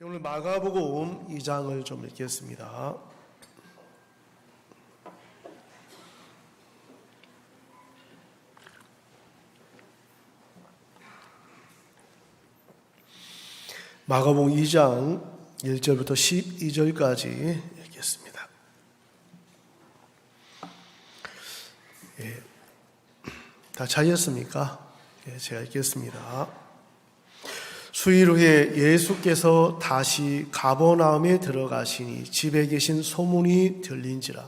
오늘 마가복음 2장을 좀 읽겠습니다. 마가복음 2장 1절부터 12절까지 읽겠습니다. 다 찾으셨습니까? 제가 읽겠습니다. 수일 후에 예수께서 다시 가버나움에 들어가시니 집에 계신 소문이 들린지라.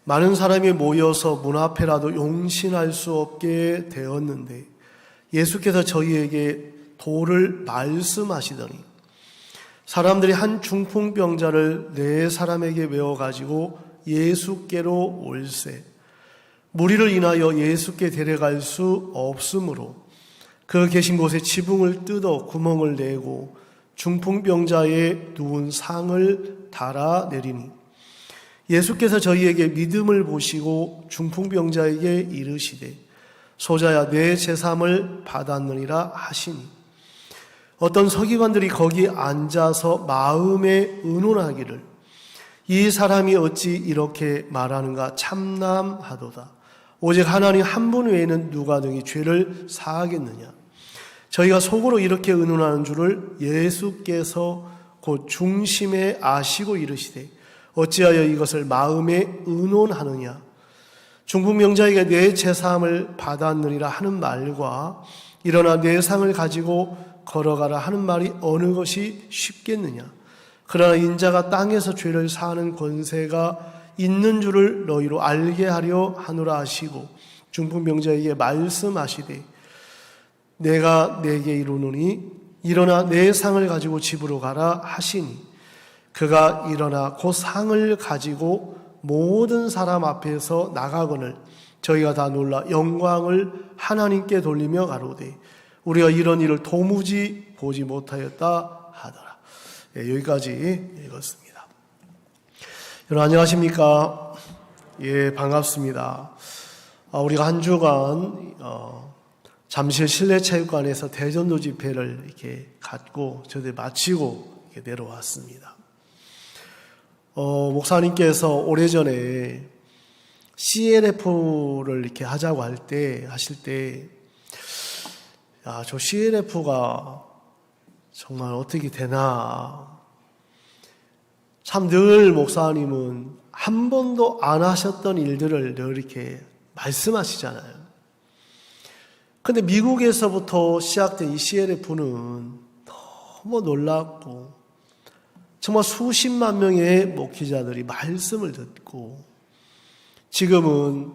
많은 사람이 모여서 문 앞에라도 용신할 수 없게 되었는데 예수께서 저희에게 도를 말씀하시더니 사람들이 한 중풍병자를 네 사람에게 메어가지고 예수께로 올세 무리를 인하여 예수께 데려갈 수 없으므로 그 계신 곳에 지붕을 뜯어 구멍을 내고 중풍병자의 누운 상을 달아내리니 예수께서 저희에게 믿음을 보시고 중풍병자에게 이르시되 소자야 내 제삼을 받았느니라 하시니 어떤 서기관들이 거기 앉아서 마음에 의논하기를 이 사람이 어찌 이렇게 말하는가 참남하도다. 오직 하나님 한 분 외에는 누가 능히 죄를 사하겠느냐. 저희가 속으로 이렇게 의논하는 줄을 예수께서 곧 중심에 아시고 이르시되 어찌하여 이것을 마음에 의논하느냐. 중풍병자에게 내 제사함을 받았느니라 하는 말과 일어나 내 상을 가지고 걸어가라 하는 말이 어느 것이 쉽겠느냐. 그러나 인자가 땅에서 죄를 사하는 권세가 있는 줄을 너희로 알게 하려 하노라 하시고 중풍병자에게 말씀하시되 내가 내게 이르노니 일어나 내 상을 가지고 집으로 가라 하시니 그가 일어나 그 상을 가지고 모든 사람 앞에서 나가거늘 저희가 다 놀라 영광을 하나님께 돌리며 가로되 우리가 이런 일을 도무지 보지 못하였다 하더라. 여기까지 읽었습니다. 여러분 안녕하십니까? 반갑습니다. 우리가 한 주간 잠실 실내체육관에서 대전도 집회를 이렇게 갖고 저들 마치고 이렇게 내려왔습니다. 목사님께서 오래전에 CLF를 이렇게 하자고 하실 때, 저 CLF가 정말 어떻게 되나. 참 늘 목사님은 한 번도 안 하셨던 일들을 늘 이렇게 말씀하시잖아요. 근데 미국에서부터 시작된 이 CLF는 너무 놀랍고 정말 수십만 명의 목회자들이 말씀을 듣고 지금은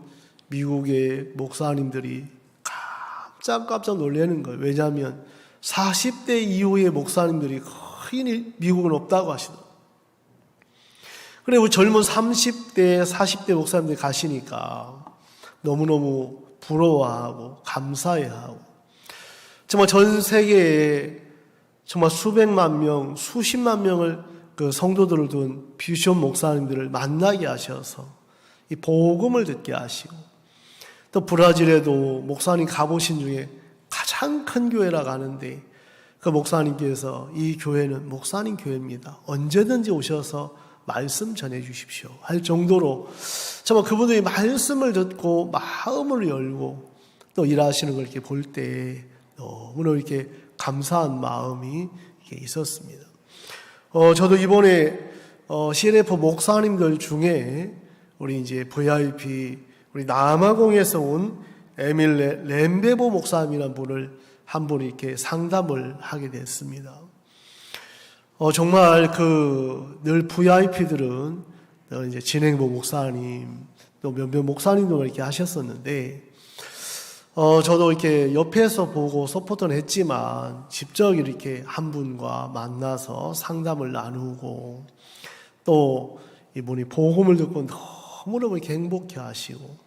미국의 목사님들이 깜짝 놀라는 거예요. 왜냐하면 40대 이후의 목사님들이 거의 미국은 없다고 하시더라고요. 그리고 젊은 30대, 40대 목사님들이 가시니까 너무너무 부러워하고 감사해하고 정말 전 세계에 정말 수백만 명, 수십만 명을 그 성도들을 둔 비숍 목사님들을 만나게 하셔서 이 복음을 듣게 하시고 또 브라질에도 목사님 가보신 중에 가장 큰 교회라고 하는데 그 목사님께서 이 교회는 목사님 교회입니다. 언제든지 오셔서 말씀 전해 주십시오 할 정도로 정말 그분들이 말씀을 듣고 마음을 열고 또 일하시는 걸 이렇게 볼 때 너무나 이렇게 감사한 마음이 이렇게 있었습니다. 저도 이번에 CLF 목사님들 중에 우리 이제 VIP 우리 남아공에서 온 에밀레 렘베보 목사님이라는 분을 한 분 이렇게 상담을 하게 됐습니다. 정말 늘 VIP들은 이제 진행보 목사님 또 몇몇 목사님도 이렇게 하셨었는데 저도 이렇게 옆에서 보고 서포트는 했지만 직접 이렇게 한 분과 만나서 상담을 나누고 또 이분이 복음을 듣고 너무너무 이렇게 행복해 하시고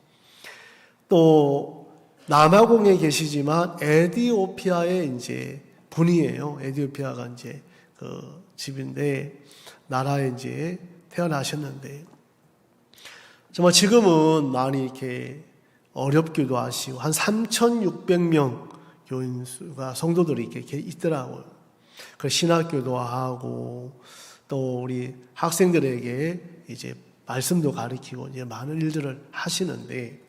또 남아공에 계시지만 에티오피아의 이제 분이에요. 에티오피아가 이제 그 집인데 나라에 이제 태어나셨는데 정말 지금은 많이 이렇게 어렵기도 하시고 한 3,600명 교인 수가 성도들이 이렇게 있더라고요. 그 신학교도 하고 또 우리 학생들에게 이제 말씀도 가르치고 이제 많은 일들을 하시는데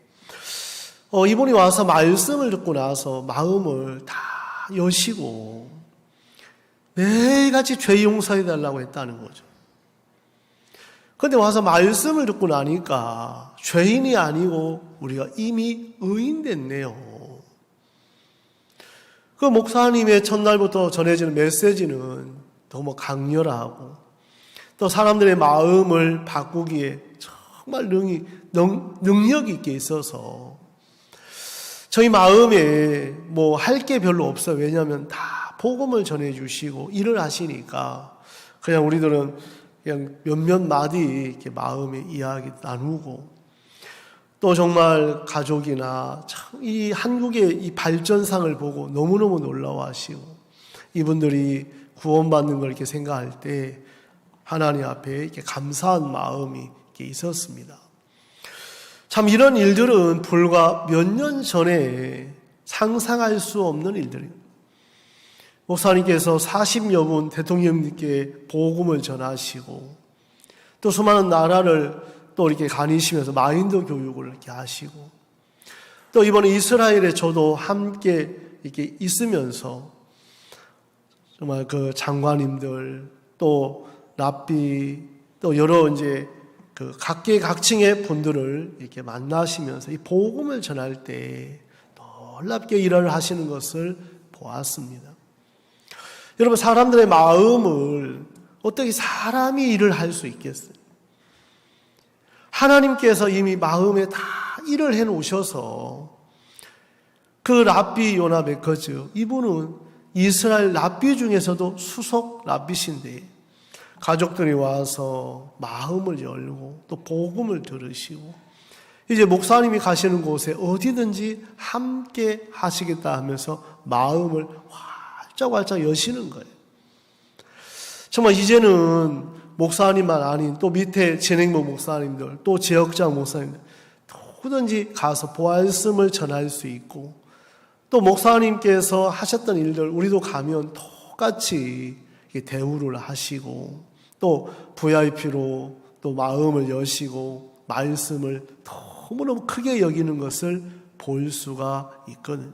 이분이 와서 말씀을 듣고 나서 마음을 다 여시고 매일같이 죄 용서해 달라고 했다는 거죠. 그런데 와서 말씀을 듣고 나니까 죄인이 아니고 우리가 이미 의인 됐네요. 그 목사님의 첫날부터 전해지는 메시지는 너무 강렬하고 또 사람들의 마음을 바꾸기에 정말 능력이 있게 있어서 저희 마음에 뭐 할 게 별로 없어요. 왜냐하면 다 복음을 전해주시고 일을 하시니까 그냥 우리들은 그냥 몇몇 마디 이렇게 마음의 이야기 나누고 또 정말 가족이나 참 이 한국의 이 발전상을 보고 너무너무 놀라워하시고 이분들이 구원받는 걸 이렇게 생각할 때 하나님 앞에 이렇게 감사한 마음이 이렇게 있었습니다. 참 이런 일들은 불과 몇 년 전에 상상할 수 없는 일들이에요. 목사님께서 40여 분 대통령님께 복음을 전하시고 또 수많은 나라를 또 이렇게 다니시면서 마인드 교육을 이렇게 하시고 또 이번에 이스라엘에 저도 함께 이렇게 있으면서 정말 그 장관님들 또 랍비 또 여러 이제 그 각계각층의 분들을 이렇게 만나시면서 이 복음을 전할 때 놀랍게 일을 하시는 것을 보았습니다. 여러분 사람들의 마음을 어떻게 사람이 일을 할 수 있겠어요? 하나님께서 이미 마음에 다 일을 해놓으셔서 그 랍비 요나 베커즈 이분은 이스라엘 랍비 중에서도 수석 랍비신데 가족들이 와서 마음을 열고 또 복음을 들으시고 이제 목사님이 가시는 곳에 어디든지 함께 하시겠다 하면서 마음을 활짝활짝 여시는 거예요. 정말 이제는 목사님만 아닌 또 밑에 진행부 목사님들 또 지역장 목사님들 누구든지 가서 말씀을 전할 수 있고 또 목사님께서 하셨던 일들 우리도 가면 똑같이 대우를 하시고 또 VIP로 또 마음을 여시고 말씀을 너무너무 크게 여기는 것을 볼 수가 있거든요.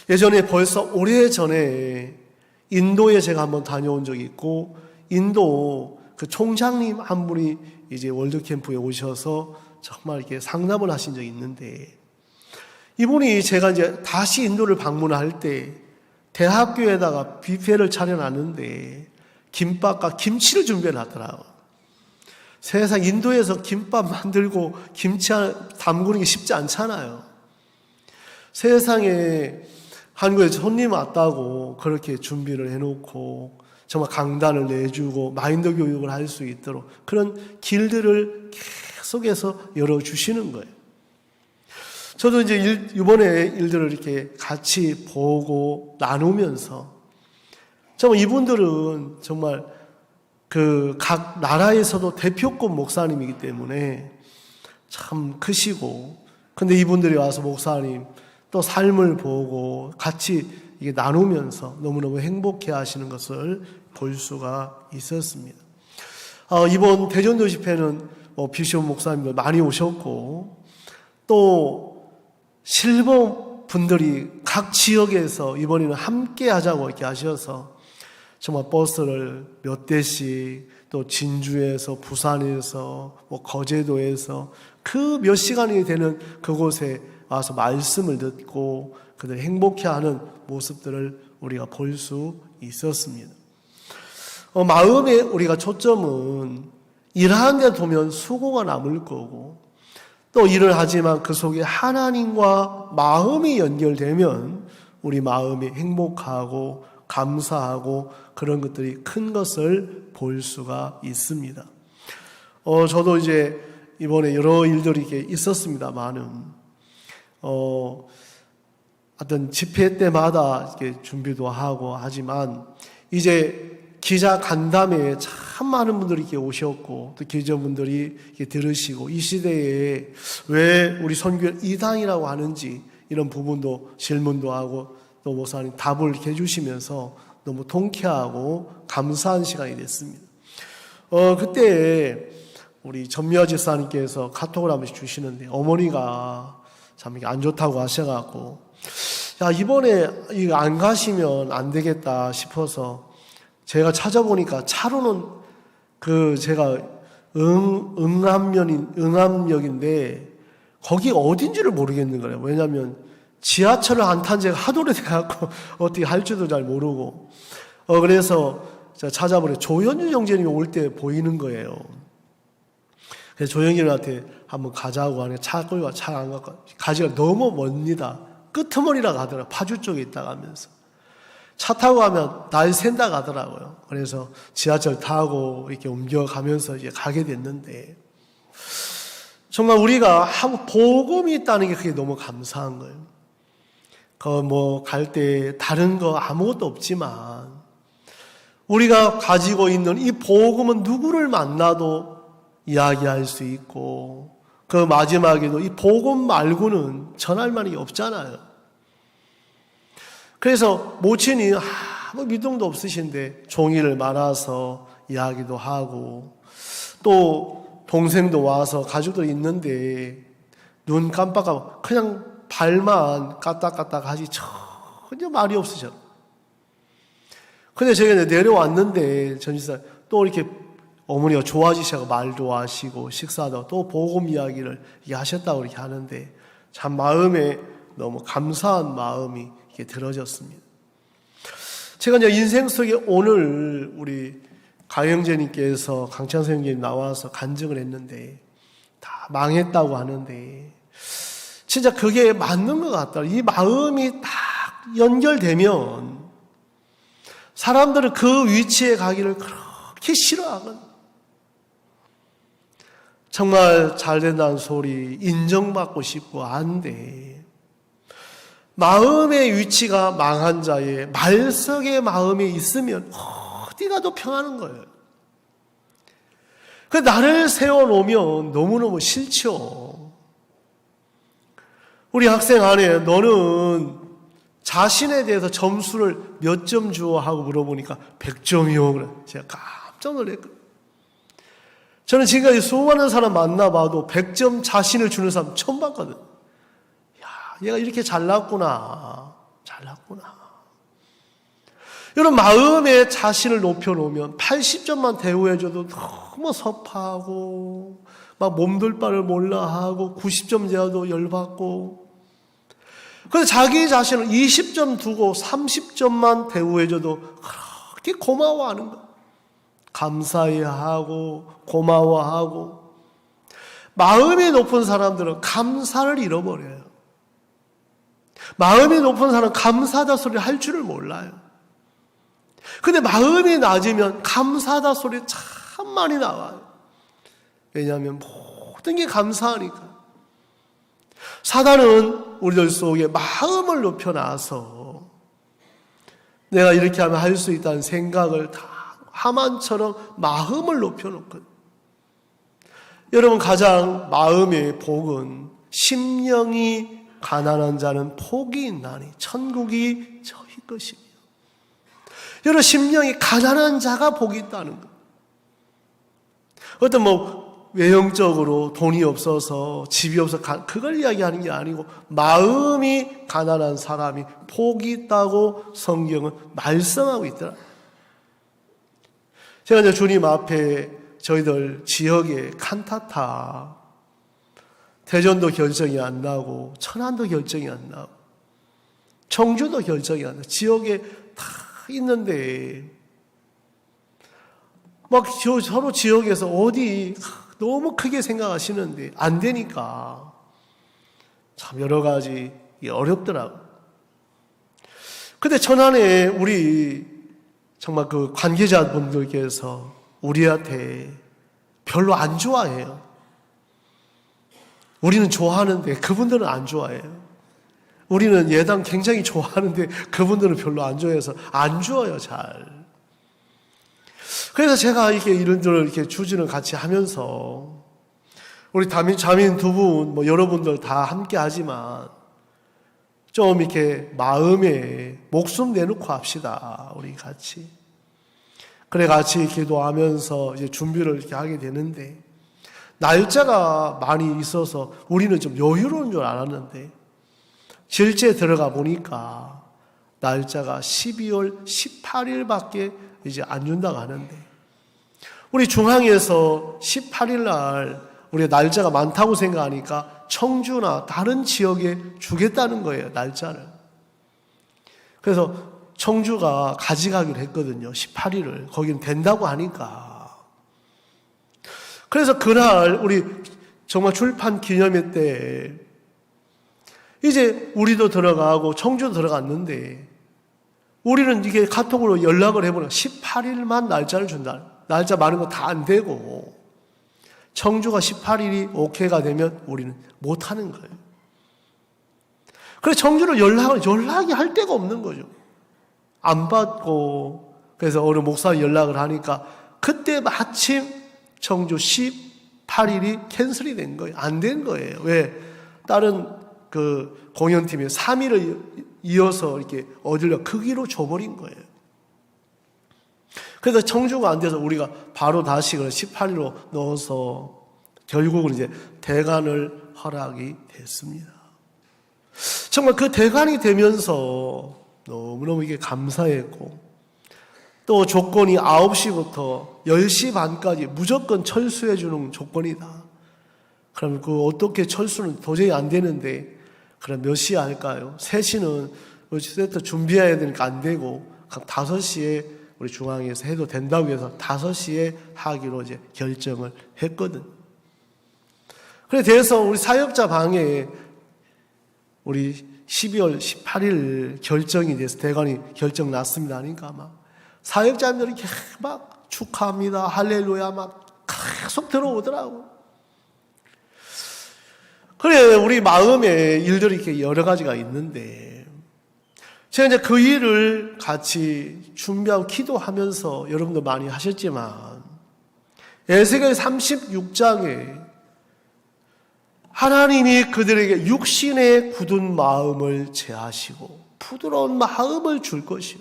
예전에 벌써 오래전에 인도에 제가 한번 다녀온 적이 있고 인도 그 총장님 한 분이 이제 월드캠프에 오셔서 정말 이렇게 상담을 하신 적이 있는데 이분이 제가 이제 다시 인도를 방문할 때 대학교에다가 뷔페를 차려놨는데 김밥과 김치를 준비해놨더라고요. 세상 인도에서 김밥 만들고 김치 담그는 게 쉽지 않잖아요. 세상에 한국에 손님 왔다고 그렇게 준비를 해놓고 정말 강단을 내주고 마인드 교육을 할 수 있도록 그런 길들을 계속해서 열어주시는 거예요. 저도 이제 이번에 일들을 이렇게 같이 보고 나누면서 정말 이분들은 정말 그 각 나라에서도 대표급 목사님이기 때문에 참 크시고 근데 이분들이 와서 목사님 또 삶을 보고 같이 이게 나누면서 너무너무 행복해 하시는 것을 볼 수가 있었습니다. 이번 대전도 집회는 비숍 목사님들 많이 오셨고 또 실버 분들이 각 지역에서 이번에는 함께 하자고 이렇게 하셔서 정말 버스를 몇 대씩 또 진주에서 부산에서 거제도에서 그 몇 시간이 되는 그곳에 와서 말씀을 듣고 그들 행복해하는 모습들을 우리가 볼 수 있었습니다. 마음에 우리가 초점은 일하는 데 두면 수고가 남을 거고 또 일을 하지만 그 속에 하나님과 마음이 연결되면 우리 마음이 행복하고 감사하고 그런 것들이 큰 것을 볼 수가 있습니다. 저도 이제 이번에 여러 일들이 이렇게 있었습니다만은 어떤 집회 때마다 이렇게 준비도 하고 하지만 이제 기자 간담회에 참 많은 분들이 이렇게 오셨고 또 기자분들이 이렇게 들으시고 이 시대에 왜 우리 선교를 이당이라고 하는지 이런 부분도 질문도 하고 또 목사님 답을 이렇게 해주시면서 너무 통쾌하고 감사한 시간이 됐습니다. 그때 우리 전미화 집사님께서 카톡을 한 번씩 주시는데 어머니가 참 이게 안 좋다고 하셔갖고 야 이번에 이거 안 가시면 안 되겠다 싶어서 제가 찾아보니까 차로는 제가 응암역인데 거기 어딘지를 모르겠는 거예요. 왜냐하면 지하철을 안 탄 지가 하도 오래돼갖고 어떻게 할지도 잘 모르고 그래서 제가 찾아보니 조현주 형제님이 올 때 보이는 거예요. 그래서 조영일한테 한번 가자고 하니까 차 끌고 차가 안 갔고 가지가 너무 먼니다. 끄트머리라 가더라고요. 파주 쪽에 있다가 하면서. 차 타고 가면 날 샌다 가더라고요. 그래서 지하철 타고 이렇게 옮겨가면서 이제 가게 됐는데 정말 우리가 복음이 있다는 게 그게 너무 감사한 거예요. 갈 때 다른 거 아무것도 없지만 우리가 가지고 있는 이 복음은 누구를 만나도 이야기할 수 있고 그 마지막에도 이 복음 말고는 전할 만한 게 없잖아요. 그래서 모친이 아무 믿음도 없으신데 종이를 말아서 이야기도 하고 또 동생도 와서 가족들 있는데 눈 깜빡하고 그냥 발만 까딱까딱 하지 전혀 말이 없으셔. 근데 제가 내려왔는데 전지사 또 이렇게 어머니가 좋아지셔서 말도 하시고 식사도 또 복음 이야기를 하셨다고 이렇게 하는데 참 마음에 너무 감사한 마음이 이렇게 들어졌습니다. 제가 이제 인생 속에 오늘 우리 가영재님께서 강찬서 형님 나와서 간증을 했는데 다 망했다고 하는데 진짜 그게 맞는 것 같다. 이 마음이 딱 연결되면 사람들은 그 위치에 가기를 그렇게 싫어하거든. 정말 잘 된다는 소리, 인정받고 싶고 안 돼. 마음의 위치가 망한 자의 말석의 마음이 있으면 어디 가도 평하는 거예요. 그 나를 세워놓으면 너무너무 싫죠. 우리 학생 안에 너는 자신에 대해서 점수를 몇 점 주어 하고 물어보니까 100점이요. 그래. 제가 깜짝 놀랐거든요. 저는 지금까지 수많은 사람 만나봐도 100점 자신을 주는 사람 처음 봤거든. 야, 얘가 이렇게 잘났구나. 여러분, 마음의 자신을 높여놓으면 80점만 대우해줘도 너무 섭하고, 막 몸둘 바를 몰라 하고, 90점 제어도 열받고, 그래서 자기 자신을 20점 두고 30점만 대우해줘도 그렇게 고마워하는 거야. 감사해하고 고마워하고. 마음이 높은 사람들은 감사를 잃어버려요. 마음이 높은 사람은 감사하다 소리를 할 줄을 몰라요. 근데 마음이 낮으면 감사하다 소리 참 많이 나와요. 왜냐하면 모든 게 감사하니까. 사단은 우리들 속에 마음을 높여놔서 내가 이렇게 하면 할 수 있다는 생각을 다 하만처럼 마음을 높여놓거든. 여러분, 가장 마음의 복은 심령이 가난한 자는 복이 있나니 천국이 저희 것이며. 여러분, 심령이 가난한 자가 복이 있다는 것. 어떤 외형적으로 돈이 없어서 집이 없어서 그걸 이야기하는 게 아니고 마음이 가난한 사람이 복이 있다고 성경은 말씀하고 있더라. 제가 이제 주님 앞에 저희들 지역에 칸타타 대전도 결정이 안 나고 천안도 결정이 안 나고 청주도 결정이 안 나고 지역에 다 있는데 막 서로 지역에서 어디 너무 크게 생각하시는데 안 되니까 참 여러 가지 어렵더라고. 근데 천안에 우리 정말 그 관계자분들께서 우리한테 별로 안 좋아해요. 우리는 좋아하는데 그분들은 안 좋아해요. 우리는 예당 굉장히 좋아하는데 그분들은 별로 안 좋아해서 안 좋아요, 잘. 그래서 제가 이런들 이렇게 추진을 같이 하면서 우리 자민 두 분, 여러분들 다 함께 하지만 좀 이렇게 마음에 목숨 내놓고 합시다. 우리 같이. 그래 같이 기도하면서 이제 준비를 이렇게 하게 되는데, 날짜가 많이 있어서 우리는 좀 여유로운 줄 알았는데 실제 들어가 보니까 날짜가 12월 18일밖에 이제 안 준다고 하는데, 우리 중앙에서 18일 날 우리 날짜가 많다고 생각하니까 청주나 다른 지역에 주겠다는 거예요, 날짜를. 그래서 청주가 가져가기로 했거든요, 18일을. 거기는 된다고 하니까. 그래서 그날 우리 정말 출판 기념회 때 이제 우리도 들어가고 청주도 들어갔는데, 우리는 이게 카톡으로 연락을 해보면 18일만 날짜를 준다. 날짜 많은 거 다 안 되고 청주가 18일이 오케이가 되면 우리는 못 하는 거예요. 그래서 청주로 연락이 할 데가 없는 거죠. 안 받고, 그래서 어느 목사 연락을 하니까 그때 마침 청주 18일이 캔슬이 된 거예요. 안 된 거예요. 왜? 다른 그 공연팀이 3일을 이어서 이렇게 어디로 크기로 줘버린 거예요. 그래서 청주가 안 돼서 우리가 바로 다시 18일로 넣어서 결국은 이제 대관을 허락이 됐습니다. 정말 그 대관이 되면서 너무너무 이게 감사했고, 또 조건이 9시부터 10시 반까지 무조건 철수해 주는 조건이다. 그럼 그 어떻게 철수는 도저히 안 되는데, 그럼 몇 시에 할까요? 3시는 세트 준비해야 되니까 안 되고 5시에 우리 중앙에서 해도 된다고 해서 5시에 하기로 이제 결정을 했거든. 그래서 우리 사역자 방에 우리 12월 18일 결정이 돼서 대관이 결정 났습니다 하니까 막 사역자들이 막 축하합니다, 할렐루야 막 계속 들어오더라고. 그래, 우리 마음에 일들이 이렇게 여러 가지가 있는데, 제가 이제 그 일을 같이 준비하고 기도하면서 여러분도 많이 하셨지만, 에스겔 36장에 하나님이 그들에게 육신의 굳은 마음을 제하시고 부드러운 마음을 줄 것이요,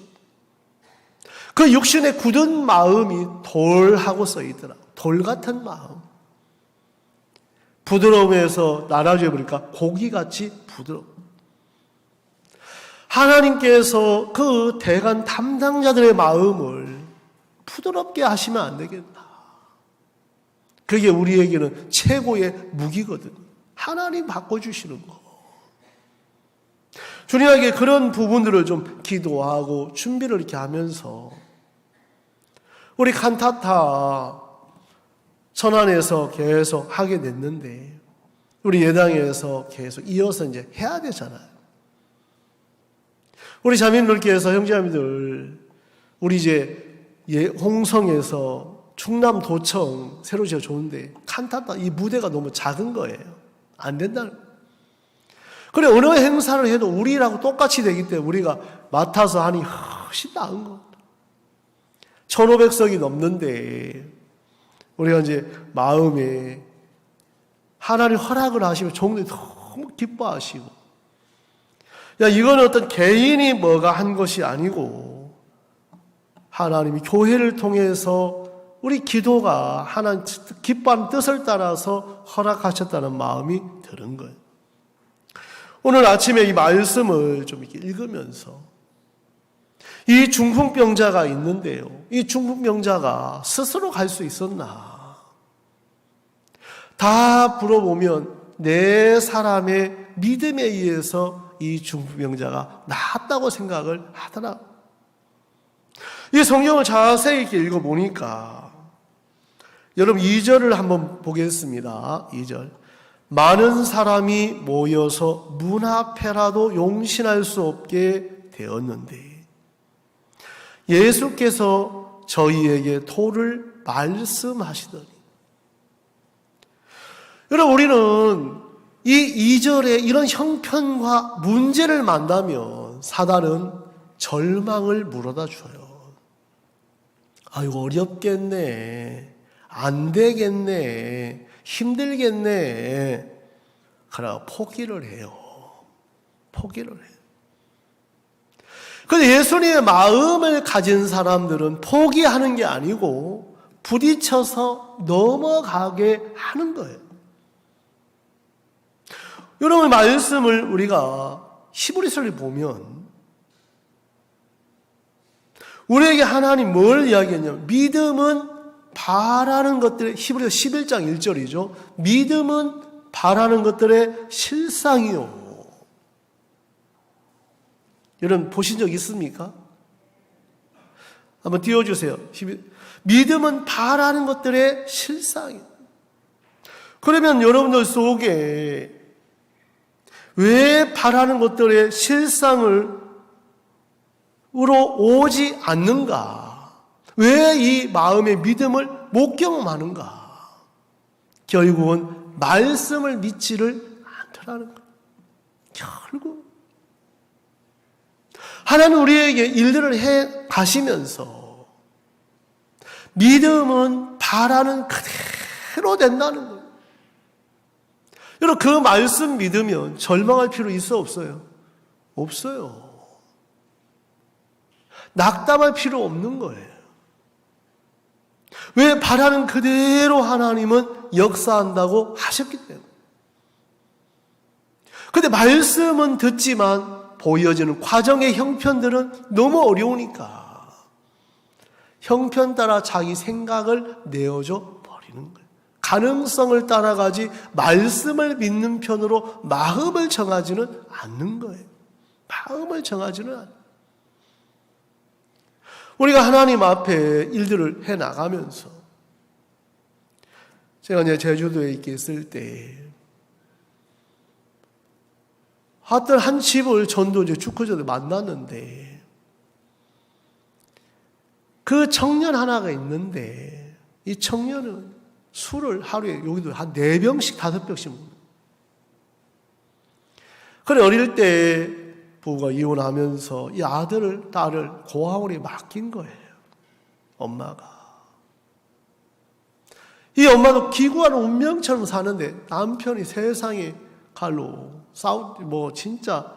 그 육신의 굳은 마음이 돌하고 써있더라. 돌 같은 마음. 부드러움에서 나눠져 버리니까 고기같이 부드러워. 하나님께서 그 대관 담당자들의 마음을 부드럽게 하시면 안 되겠나. 그게 우리에게는 최고의 무기거든. 하나님 바꿔주시는 거. 주님에게 그런 부분들을 좀 기도하고 준비를 이렇게 하면서 우리 칸타타 천안에서 계속 하게 됐는데, 우리 예당에서 계속 이어서 이제 해야 되잖아요. 우리 자매님들께서, 형제자매들, 우리 이제 홍성에서 충남도청 새로 지어 좋은데 칸타타 이 무대가 너무 작은 거예요. 안 된다는 거예요. 그래, 어느 행사를 해도 우리라고 똑같이 되기 때문에 우리가 맡아서 하니 훨씬 나은 거. 1500석이 넘는데 우리가 이제 마음에 하나님 허락을 하시면 종들이 너무 기뻐하시고, 야, 이건 어떤 개인이 뭐가 한 것이 아니고 하나님이 교회를 통해서 우리 기도가 하나님 기뻐하는 뜻을 따라서 허락하셨다는 마음이 드는 거예요. 오늘 아침에 이 말씀을 좀 이렇게 읽으면서 이 중풍병자가 있는데요, 이 중풍병자가 스스로 갈 수 있었나? 다 물어보면 네 사람의 믿음에 의해서 이 중풍병자가 나았다고 생각을 하더라. 이 성경을 자세히 이렇게 읽어보니까, 여러분 2절을 한번 보겠습니다. 2절. 많은 사람이 모여서 문 앞에라도 용신할 수 없게 되었는데 예수께서 저희에게 토를 말씀하시더니. 여러분, 우리는 이 2절에 이런 형편과 문제를 만나면 사단은 절망을 물어다 줘요. 아이고, 어렵겠네, 안 되겠네, 힘들겠네. 그러나 포기를 해요. 포기를 해요. 그런데 예수님의 마음을 가진 사람들은 포기하는 게 아니고 부딪혀서 넘어가게 하는 거예요. 여러분, 말씀을 우리가 히브리서를 보면 우리에게 하나님 뭘 이야기했냐면, 믿음은 바라는 것들의, 히브리서 11장 1절이죠. 믿음은 바라는 것들의 실상이요. 여러분 보신 적 있습니까? 한번 띄워주세요. 믿음은 바라는 것들의 실상이요. 그러면 여러분들 속에 왜 바라는 것들의 실상으로 오지 않는가? 왜 이 마음의 믿음을 못 경험하는가? 결국은 말씀을 믿지를 않더라는 거예요. 결국 하나님 우리에게 일들을 해 가시면서 믿음은 바라는 그대로 된다는 거예요. 여러분, 그 말씀 믿으면 절망할 필요 있어 없어요? 없어요. 낙담할 필요 없는 거예요. 왜? 바라는 그대로 하나님은 역사한다고 하셨기 때문에. 그런데 말씀은 듣지만 보여지는 과정의 형편들은 너무 어려우니까 형편 따라 자기 생각을 내어줘 버리는 거예요. 가능성을 따라가지 말씀을 믿는 편으로 마음을 정하지는 않는 거예요. 마음을 정하지는 않아요. 우리가 하나님 앞에 일들을 해 나가면서, 제가 이제 제주도에 있을 때 어떤 한 집을 전도제 주커저도 만났는데, 그 청년 하나가 있는데 이 청년은 술을 하루에 여기도 한 4병씩 5병씩 먹는. 그래, 어릴 때 부부가 이혼하면서 이 아들을 딸을 고아원에 맡긴 거예요. 엄마가. 이 엄마도 기구하는 운명처럼 사는데 남편이 세상에 칼로 진짜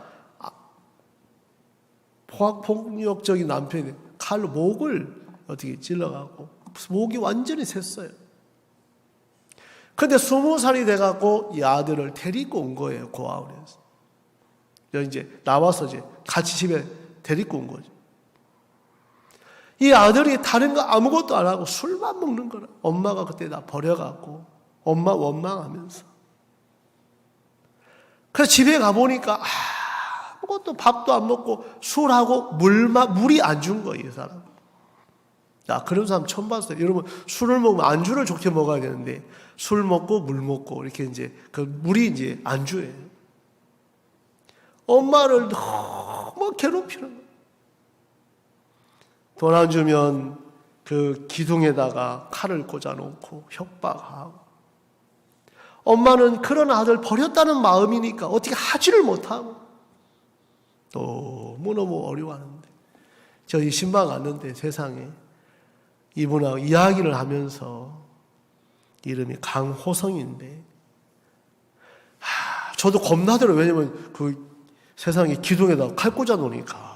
폭력적인 남편이 칼로 목을 어떻게 찔러가고 목이 완전히 샜어요. 근데 20살이 돼갖고 이 아들을 데리고 온 거예요, 고아원에서. 이제 나와서 이제 같이 집에 데리고 온 거죠. 이 아들이 다른 거 아무것도 안 하고 술만 먹는 거라. 엄마가 그때 다 버려갖고 엄마 원망하면서. 그래서 집에 가보니까 아무것도 밥도 안 먹고 술하고 물이 안 준 거예요, 이 사람. 야, 그런 사람 처음 봤어요. 여러분, 술을 먹으면 안주를 좋게 먹어야 되는데 술 먹고 물 먹고 이렇게 이제 그 물이 이제 안주예요. 엄마를 너무 괴롭히는 거예요. 돈 안 주면 그 기둥에다가 칼을 꽂아놓고 협박하고. 엄마는 그런 아들 버렸다는 마음이니까 어떻게 하지를 못하고 너무너무 어려워하는데, 저희 신방 갔는데 세상에 이분하고 이야기를 하면서, 이름이 강호성인데, 저도 겁나더라고요. 왜냐면 그 세상에 기둥에다가 칼 꽂아 놓으니까.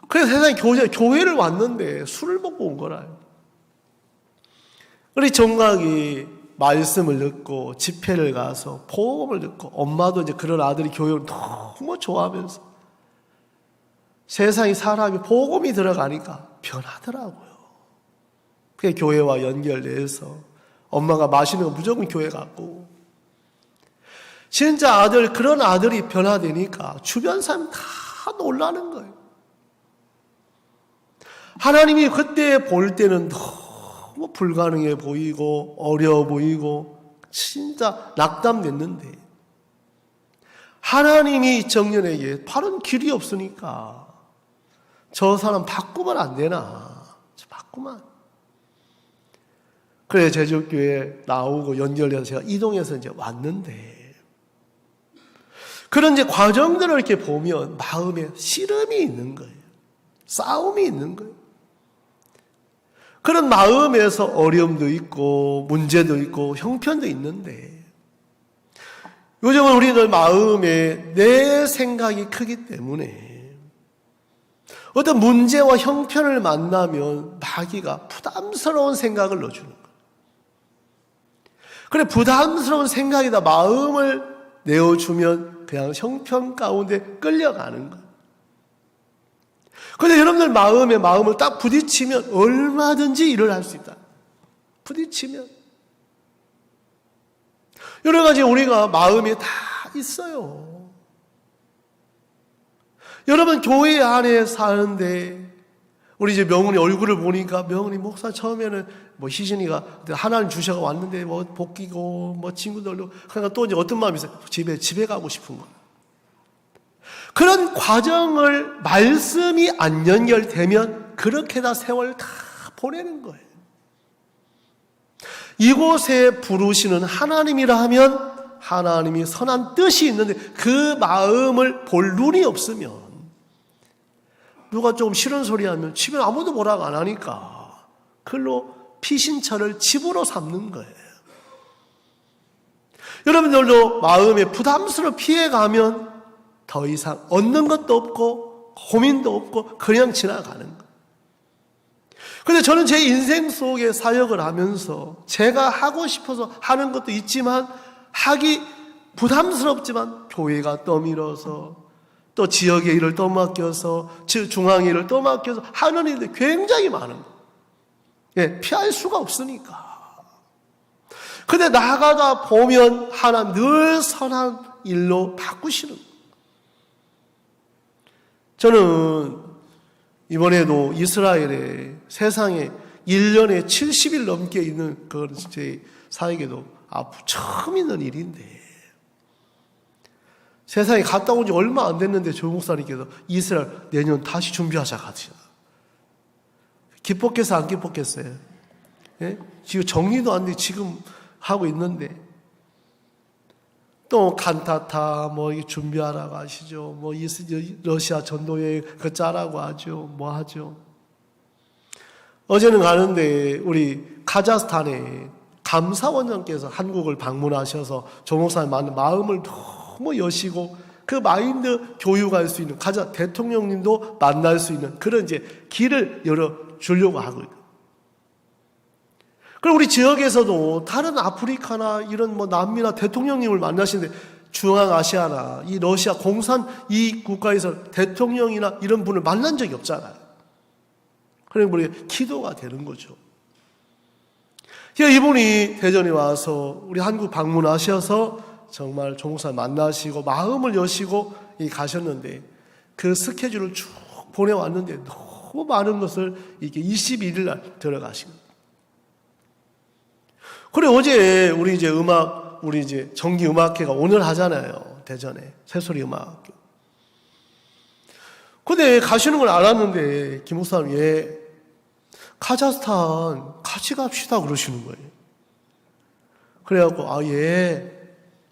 그래서 세상에 교회를 왔는데 술을 먹고 온 거라요. 우리 정각이 말씀을 듣고 집회를 가서 복음을 듣고, 엄마도 이제 그런 아들이 교회를 너무 좋아하면서 세상에 사람이 복음이 들어가니까 변하더라고요. 그게 교회와 연결돼서 엄마가 마시는 거 무조건 교회 갔고, 진짜 그런 아들이 변화되니까 주변 사람이 다 놀라는 거예요. 하나님이 그때 볼 때는 너무 불가능해 보이고 어려워 보이고 진짜 낙담됐는데, 하나님이 이 청년에게 바른 길이 없으니까 저 사람 바꾸면 안 되나? 바꾸면. 그래, 제주교회 나오고 연결돼서 제가 이동해서 이제 왔는데, 그런 이제 과정들을 이렇게 보면 마음에 씨름이 있는 거예요. 싸움이 있는 거예요. 그런 마음에서 어려움도 있고 문제도 있고 형편도 있는데, 요즘은 우리들 마음에 내 생각이 크기 때문에 어떤 문제와 형편을 만나면 마귀가 부담스러운 생각을 넣어주는 거예요. 그래, 부담스러운 생각이다 마음을 내어주면 그냥 형편 가운데 끌려가는 거예요. 그런데 여러분들 마음을 딱 부딪히면 얼마든지 일을 할 수 있다. 부딪히면. 여러 가지 우리가 마음에 다 있어요. 여러분 교회 안에 사는데 우리 이제 명훈이 얼굴을 보니까 명훈이 목사 처음에는 뭐 희진이가 하나님 주셔가 왔는데 뭐 복귀고 뭐 친구들로 그러니까 또 이제 어떤 마음이 있어요? 집에 가고 싶은 거. 그런 과정을 말씀이 안 연결되면 그렇게 다 세월 다 보내는 거예요. 이곳에 부르시는 하나님이라 하면 하나님이 선한 뜻이 있는데 그 마음을 볼 눈이 없으면 누가 좀 싫은 소리 하면 집에 아무도 뭐라고 안 하니까 그걸로 피신처를 집으로 삼는 거예요. 여러분들도 마음에 부담스러워 피해가면 더 이상 얻는 것도 없고 고민도 없고 그냥 지나가는 거예요. 그런데 저는 제 인생 속에 사역을 하면서 제가 하고 싶어서 하는 것도 있지만 하기 부담스럽지만 교회가 떠밀어서 또 지역의 일을 떠맡겨서 중앙의 일을 떠맡겨서 하는 일들이 굉장히 많은 거예요. 예, 피할 수가 없으니까. 근데 나가다 보면 하나님 늘 선한 일로 바꾸시는 거예요. 저는 이번에도 이스라엘에 세상에 1년에 70일 넘게 있는 그건 제 사역에도 처음 있는 일인데 세상에 갔다 온 지 얼마 안 됐는데 조 목사님께서 이스라엘 내년 다시 준비하자 같이. 기뻤겠어요? 안 기뻤겠어요? 예? 지금 정리도 안 돼 지금 하고 있는데 또 칸타타 뭐 준비하라고 하시죠. 뭐 러시아 전도여행 그 짜라고 하죠. 뭐 하죠. 어제는 가는데 우리 카자흐스탄에 감사원장께서 한국을 방문하셔서 조 목사님 마음을 너무 여시고 그 마인드 교육할 수 있는 대통령님도 만날 수 있는 그런 이제 길을 열어 주려고 하고 있고. 그리고 우리 지역에서도 다른 아프리카나 이런 뭐 남미나 대통령님을 만나시는데 중앙아시아나 이 러시아 공산 이 국가에서 대통령이나 이런 분을 만난 적이 없잖아요. 그러니까 우리 기도가 되는 거죠. 이분이 대전에 와서 우리 한국 방문하셔서 정말 종사 만나시고 마음을 여시고 가셨는데 그 스케줄을 쭉 보내왔는데 너무 많은 것을 이렇게 21일 날 들어가신 거예요. 그래 어제 우리 이제 정기 음악회가 오늘 하잖아요. 대전에 새소리 음악회. 근데 가시는 걸 알았는데 김 목사님 카자흐스탄 같이 갑시다 그러시는 거예요. 그래갖고 예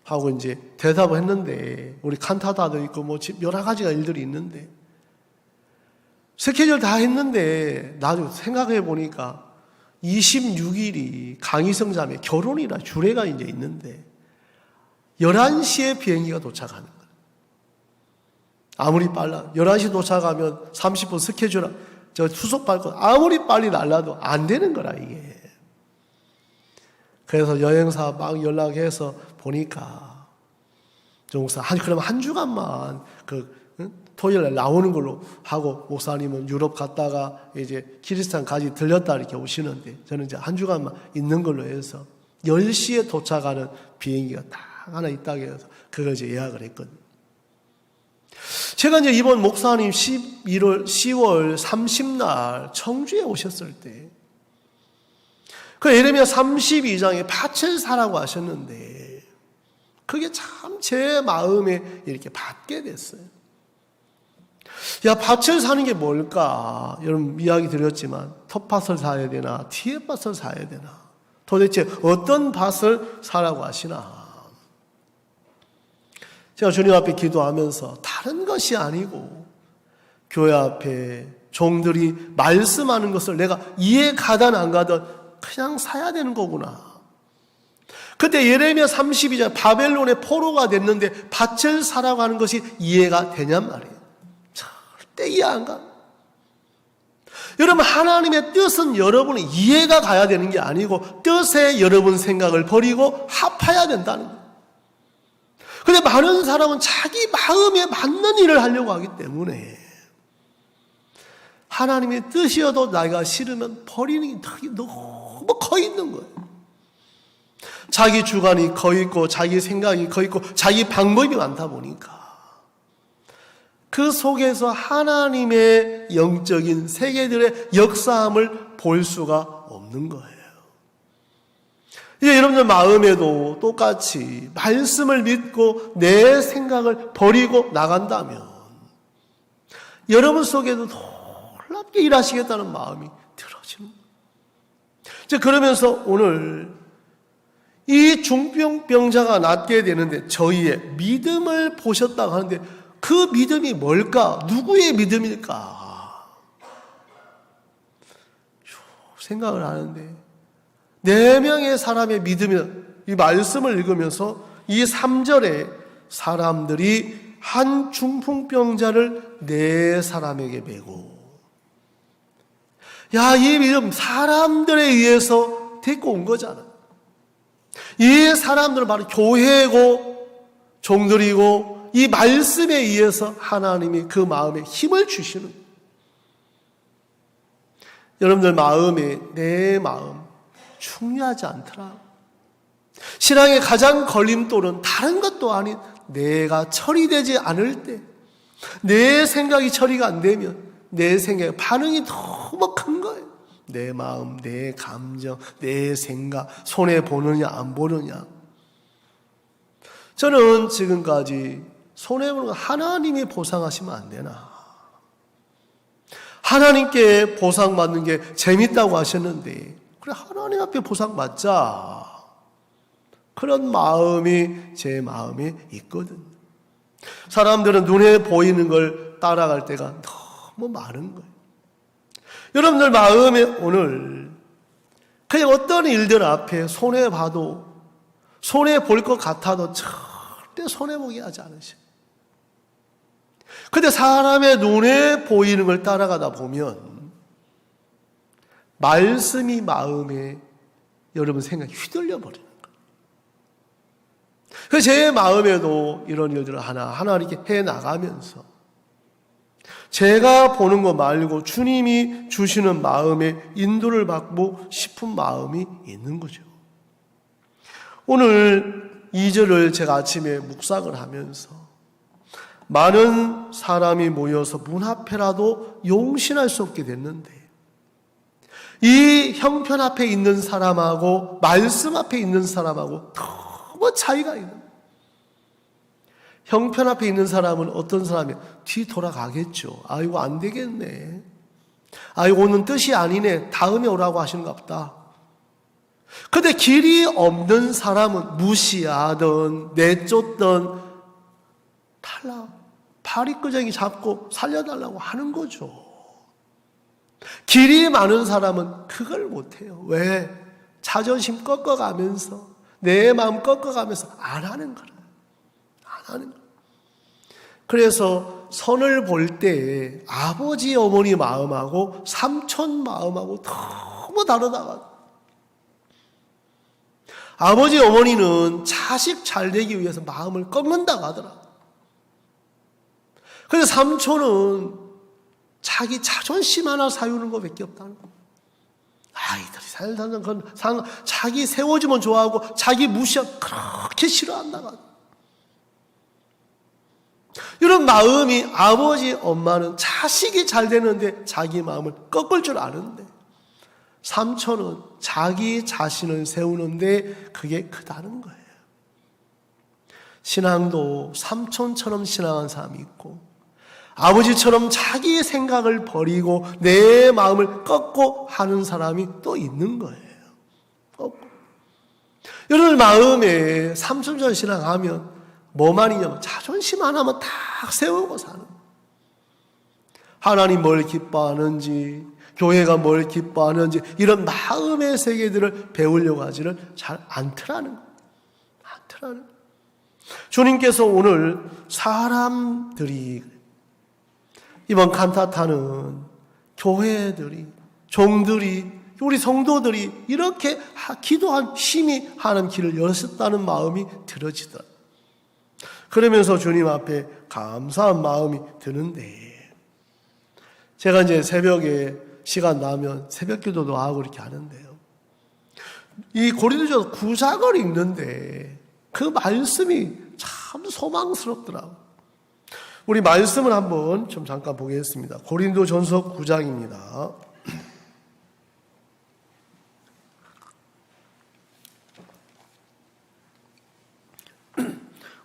하고 이제 대답을 했는데 우리 칸타다도 있고 뭐 여러 가지가 일들이 있는데 스케줄 다 했는데 나도 생각해 보니까 26일이 강희성 자매 결혼이라 주례가 이제 있는데 11시에 비행기가 도착하는 거예요. 아무리 빨라 11시 도착하면 30분 스케줄 수속 밟고 아무리 빨리 날라도 안 되는 거라 이게. 그래서 여행사 막 연락해서 보니까 목사 그럼 한 주간만 토요일 날 나오는 걸로 하고 목사님은 유럽 갔다가 이제 키르스탄까지 들렸다 이렇게 오시는데 저는 이제 한 주간만 있는 걸로 해서 10시에 도착하는 비행기가 딱 하나 있다고 해서 그걸 이제 예약을 했거든요. 제가 이제 이번 목사님 10월 30날 청주에 오셨을 때 그 예레미야 32장에 밭을 사라고 하셨는데 그게 참 제 마음에 이렇게 받게 됐어요. 밭을 사는 게 뭘까? 여러분 이야기 드렸지만 텃밭을 사야 되나 티앰밭을 사야 되나 도대체 어떤 밭을 사라고 하시나? 제가 주님 앞에 기도하면서 다른 것이 아니고 교회 앞에 종들이 말씀하는 것을 내가 이해 가든 안 가든 그냥 사야 되는 거구나. 그때 예레미야 32장 바벨론의 포로가 됐는데 밭을 사라고 하는 것이 이해가 되냔 말이에요. 절대 이해 안 가. 여러분, 하나님의 뜻은 여러분이 이해가 가야 되는 게 아니고 뜻에 여러분 생각을 버리고 합해야 된다는 거예요. 근데 많은 사람은 자기 마음에 맞는 일을 하려고 하기 때문에 하나님의 뜻이어도 내가 싫으면 버리는 게 너무 커 있는 거예요. 자기 주관이 커 있고 자기 생각이 커 있고 자기 방법이 많다 보니까 그 속에서 하나님의 영적인 세계들의 역사함을 볼 수가 없는 거예요. 이제 여러분들 마음에도 똑같이 말씀을 믿고 내 생각을 버리고 나간다면 여러분 속에도 놀랍게 일하시겠다는 마음이 들어지는 거예요. 이제 그러면서 오늘 이 중풍병자가 낫게 되는데 저희의 믿음을 보셨다고 하는데 그 믿음이 뭘까? 누구의 믿음일까? 생각을 하는데 4명의 사람의 믿음이 이 말씀을 읽으면서 이 3절에 사람들이 한 중풍병자를 4사람에게 메고 이 믿음 사람들에 의해서 데리고 온 거잖아. 이 사람들은 바로 교회고 종들이고 이 말씀에 의해서 하나님이 그 마음에 힘을 주시는 거예요. 여러분들 마음에 내 마음 중요하지 않더라. 신앙의 가장 걸림돌은 다른 것도 아닌 내가 처리되지 않을 때, 내 생각이 처리가 안 되면 내 생각의 반응이 너무 큰 거예요. 내 마음, 내 감정, 내 생각, 손해보느냐 안 보느냐. 저는 지금까지 손해보는 거 하나님이 보상하시면 안 되나. 하나님께 보상받는 게 재밌다고 하셨는데 그래 하나님 앞에 보상받자. 그런 마음이 제 마음에 있거든요. 사람들은 눈에 보이는 걸 따라갈 때가 너무 많은 거예요. 여러분들 마음에 오늘 그냥 어떤 일들 앞에 손해봐도 손해볼 것 같아도 절대 손해보게 하지 않으셔요. 근데 사람의 눈에 보이는 걸 따라가다 보면 말씀이 마음에 여러분 생각이 휘둘려 버리는 거예요. 그래서 제 마음에도 이런 일들을 하나하나 이렇게 해나가면서 제가 보는 거 말고 주님이 주시는 마음에 인도를 받고 싶은 마음이 있는 거죠. 오늘 2절을 제가 아침에 묵상을 하면서 많은 사람이 모여서 문 앞에라도 용신할 수 없게 됐는데 이 형편 앞에 있는 사람하고 말씀 앞에 있는 사람하고 너무 차이가 있는 거예요. 형편 앞에 있는 사람은 어떤 사람이에요? 뒤 돌아가겠죠. 아이고 안 되겠네. 아이고 오는 뜻이 아니네. 다음에 오라고 하시는가 보다. 근데 길이 없는 사람은 무시하든 내쫓든 탈락. 파리끄정이 잡고 살려달라고 하는 거죠. 길이 많은 사람은 그걸 못해요. 왜? 자존심 꺾어가면서 내 마음 꺾어가면서 안 하는 거예요. 안 하는 거예요. 그래서 선을 볼 때 아버지 어머니 마음하고 삼촌 마음하고 너무 다르다가 아버지 어머니는 자식 잘 되기 위해서 마음을 꺾는다고 하더라. 그래서 삼촌은 자기 자존심 하나 사유는 것밖에 없다는 거예요. 아이들이 살다는 건 자기 세워주면 좋아하고 자기 무시하고 그렇게 싫어한다고 하더라. 이런 마음이 아버지 엄마는 자식이 잘 되는데 자기 마음을 꺾을 줄 아는데 삼촌은 자기 자신을 세우는데 그게 크다는 거예요. 신앙도 삼촌처럼 신앙한 사람이 있고 아버지처럼 자기 생각을 버리고 내 마음을 꺾고 하는 사람이 또 있는 거예요. 여러분 마음에 삼촌처럼 신앙하면 뭐만 있냐면 자존심 하나만 딱 세우고 사는 거예요. 하나님 뭘 기뻐하는지 교회가 뭘 기뻐하는지 이런 마음의 세계들을 배우려고 하지를 잘 않더라는 거예요. 많더라는. 주님께서 오늘 사람들이, 이번 칸타타는 교회들이, 종들이, 우리 성도들이 이렇게 기도한 심히 하는 길을 여셨다는 마음이 들어지더라. 그러면서 주님 앞에 감사한 마음이 드는데, 제가 이제 새벽에 시간 나면 새벽 기도도 하고 이렇게 하는데요. 이 고린도전서 9장을 읽는데 그 말씀이 참 소망스럽더라고요. 우리 말씀을 한번 좀 잠깐 보겠습니다. 고린도전서 9장입니다.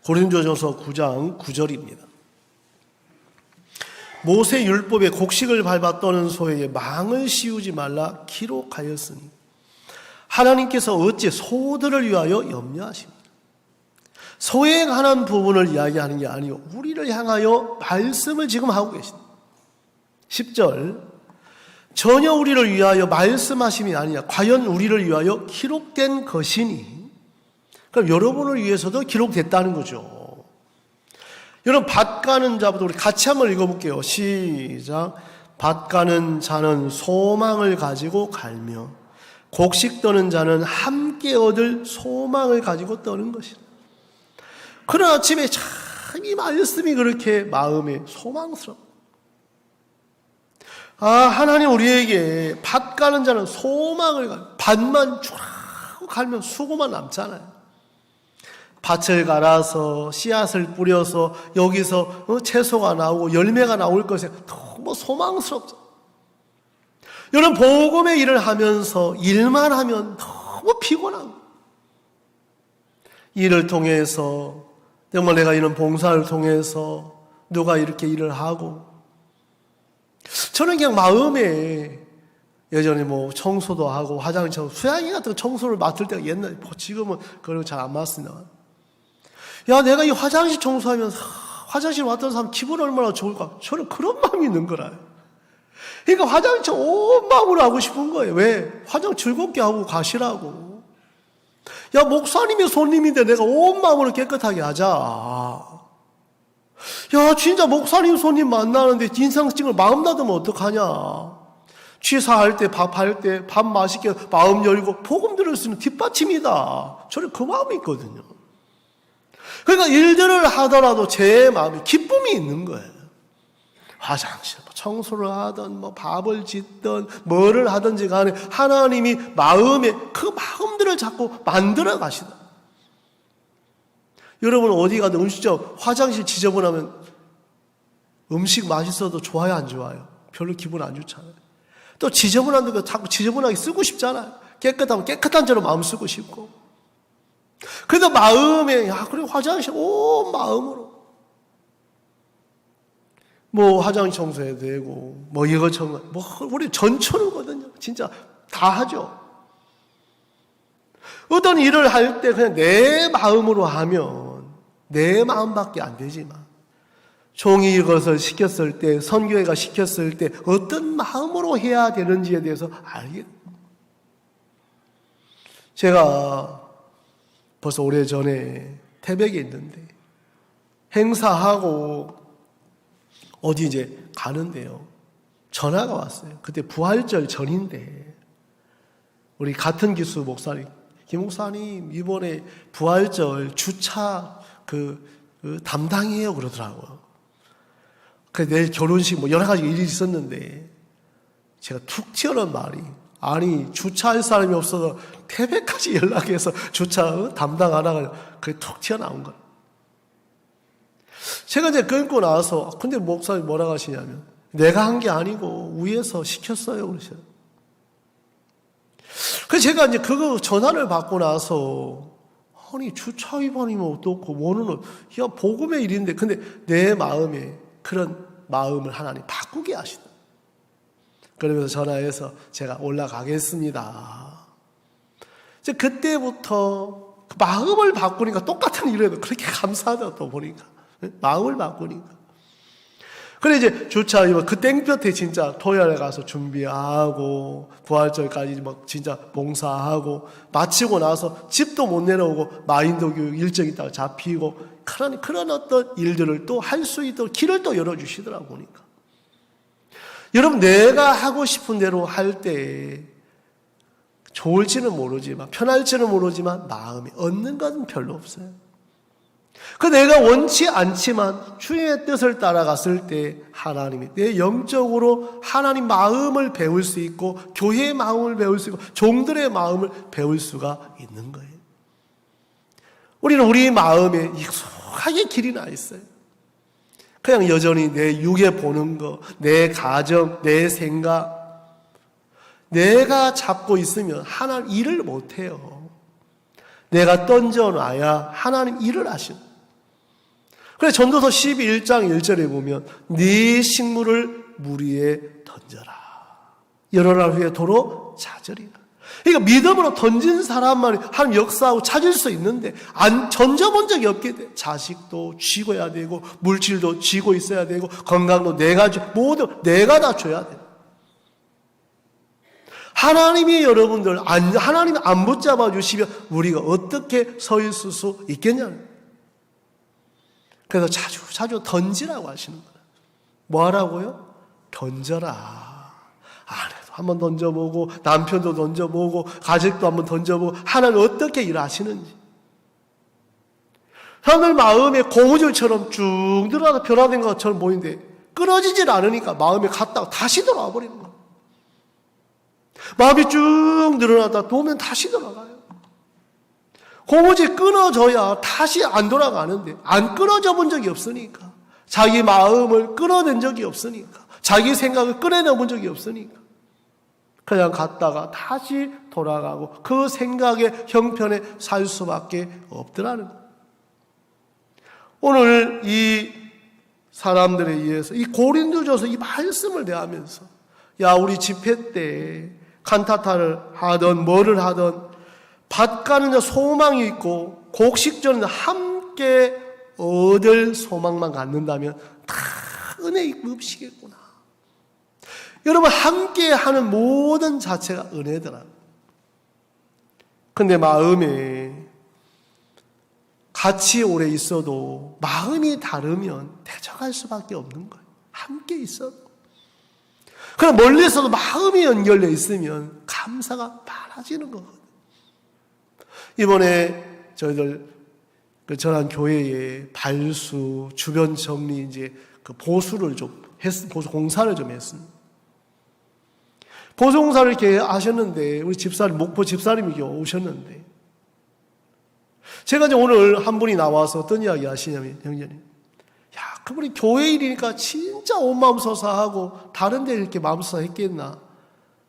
고린도전서 9장 9절입니다. 모세 율법에 곡식을 밟아 떠는 소에게 망을 씌우지 말라 기록하였으니 하나님께서 어찌 소들을 위하여 염려하십니까? 소에 관한 부분을 이야기하는 게 아니요, 우리를 향하여 말씀을 지금 하고 계십니다. 10절, 전혀 우리를 위하여 말씀하심이 아니냐, 과연 우리를 위하여 기록된 것이니. 그럼 여러분을 위해서도 기록됐다는 거죠. 여러분, 밭 가는 자부터 우리 같이 한번 읽어볼게요. 시작. 밭 가는 자는 소망을 가지고 갈며 곡식 떠는 자는 함께 얻을 소망을 가지고 떠는 것이다. 그런 아침에 참 이 말씀이 그렇게 마음에 소망스럽다. 하나님 우리에게 밭 가는 자는 소망을 가지고, 밭만 쭉 갈면 수고만 남잖아요. 밭을 갈아서 씨앗을 뿌려서 여기서 채소가 나오고 열매가 나올 것에 너무 소망스럽죠. 여러분, 복음의 일을 하면서 일만 하면 너무 피곤하고, 일을 통해서 정말 내가 이런 봉사를 통해서 누가 이렇게 일을 하고, 저는 그냥 마음에 예전에 뭐 청소도 하고 화장실 청소, 수양이 같은 청소를 맡을 때가 옛날에, 지금은 그런 거 잘 안 맡습니다. 야, 내가 이 화장실 청소하면서 화장실 왔던 사람 기분 얼마나 좋을까? 저는 그런 마음이 있는 거라요. 그러니까 화장실 온 마음으로 하고 싶은 거예요. 왜? 화장 즐겁게 하고 가시라고. 야, 목사님이 손님인데 내가 온 마음으로 깨끗하게 하자. 야, 진짜 목사님 손님 만나는데 인상증을 마음 닫으면 어떡하냐. 취사할 때, 밥할 때, 밥 맛있게 마음 열고 복음 들을 수 있는 뒷받침이다. 저는 그 마음이 있거든요. 그러니까 일들을 하더라도 제 마음에 기쁨이 있는 거예요. 화장실, 청소를 하든, 밥을 짓든, 뭐를 하든지 간에 하나님이 마음에 그 마음들을 자꾸 만들어 가시다. 여러분, 어디 가든 음식점, 화장실 지저분하면 음식 맛있어도 좋아요, 안 좋아요? 별로 기분 안 좋잖아요. 또 지저분한 데 자꾸 지저분하게 쓰고 싶잖아요. 깨끗하면 깨끗한 대로 마음 쓰고 싶고. 그래도 마음에, 그래, 화장실 온 마음으로. 화장실 청소해야 되고, 이거 청소, 우리 전천후거든요. 진짜 다 하죠. 어떤 일을 할 때 그냥 내 마음으로 하면 내 마음밖에 안 되지만, 종이 이것을 시켰을 때, 선교회가 시켰을 때 어떤 마음으로 해야 되는지에 대해서 알겠. 제가 벌써 오래전에 태백에 있는데 행사하고 어디 이제 가는데요, 전화가 왔어요. 그때 부활절 전인데 우리 같은 기수 목사님, 김 목사님 이번에 부활절 주차 담당이에요 그러더라고요. 그래서 내일 결혼식 여러 가지 일이 있었는데 제가 툭 튀어나온 말이, 아니 주차할 사람이 없어서 태백까지 연락해서 주차 담당하라고, 그게 툭 튀어나온 거예요. 제가 이제 끊고 나서, 근데 목사님 뭐라고 하시냐면, 내가 한 게 아니고 위에서 시켰어요 그러셔요. 그래서 제가 이제 그거 전화를 받고 나서, 아니 주차 위반이면 어떻고 뭐는, 야 복음의 일인데, 근데 내 마음에 그런 마음을 하나님 바꾸게 하시다. 그러면서 전화해서 제가 올라가겠습니다. 이제 그때부터 그 마음을 바꾸니까 똑같은 일을 해도 그렇게 감사하다 또 보니까. 마음을 바꾸니까. 그래 이제 주차 그 땡볕에 진짜 토요일에 가서 준비하고 부활절까지 막 진짜 봉사하고 마치고 나서 집도 못 내려오고 마인드 교육 일정 있다가 잡히고 그런 어떤 일들을 또 할 수 있도록 길을 또 열어주시더라고 보니까. 여러분 내가 하고 싶은 대로 할 때 좋을지는 모르지만 편할지는 모르지만 마음이 얻는 것은 별로 없어요. 그 내가 원치 않지만 주의 뜻을 따라갔을 때 하나님이 내 영적으로 하나님 마음을 배울 수 있고 교회의 마음을 배울 수 있고 종들의 마음을 배울 수가 있는 거예요. 우리는 우리 마음에 익숙하게 길이 나 있어요. 그냥 여전히 내 육에 보는 거, 내 가정, 내 생각 내가 잡고 있으면 하나님 일을 못해요. 내가 던져놔야 하나님 일을 하시는. 그래서 전도서 12장 1절에 보면 네 식물을 물 위에 던져라. 여러 날 후에 도로 찾으리라. 그러니까 믿음으로 던진 사람만 하나님 역사하고 찾을 수 있는데 안 던져본 적이 없게 돼. 자식도 쥐고야 되고 물질도 쥐고 있어야 되고 건강도 모두 내가 다 줘야 돼. 하나님이 여러분들 하나님이 안 붙잡아 주시면 우리가 어떻게 서 있을 수 있겠냐는. 그래서 자주 던지라고 하시는 거예요. 뭐 하라고요? 던져라. 아내도 한번 던져보고 남편도 던져보고 가족도 한번 던져보고 하나님 어떻게 일하시는지. 사람들 마음에 고무줄처럼 쭉 늘어나서 변화된 것처럼 보이는데 끊어지질 않으니까 마음에 갔다가 다시 돌아와 버리는 거예요. 마음이 쭉 늘어나다 보면 다시 돌아가요. 고무줄이 끊어져야 다시 안 돌아가는데 안 끊어져 본 적이 없으니까 자기 마음을 끊어낸 적이 없으니까 자기 생각을 끊어내 본 적이 없으니까 그냥 갔다가 다시 돌아가고 그 생각의 형편에 살 수밖에 없더라는 거예요. 오늘 이 사람들에 의해서 이 고린도전서 이 말씀을 대하면서 야 우리 집회 때 칸타타를 하던 뭐를 하던 밭 가는 소망이 있고 곡식전은 함께 얻을 소망만 갖는다면 다 은혜의 묵시겠구나. 여러분 함께 하는 모든 자체가 은혜더라. 근데 마음에 같이 오래 있어도 마음이 다르면 대적할 수밖에 없는 거예요. 함께 있어도. 그럼 멀리서도 마음이 연결되어 있으면 감사가 많아지는 거거든요. 이번에 저희들 전한 교회에 발수, 주변 정리 이제 그 보수를 좀 보수 공사를 좀 했습니다. 보수 공사를 이렇게 하셨는데 우리 집사님 목포 집사님이 오셨는데 제가 이제 오늘 한 분이 나와서 어떤 이야기 하시냐면 형제님, 야 그분이 교회 일이니까 진짜 온 마음 서사하고 다른 데 이렇게 마음 서사 했겠나?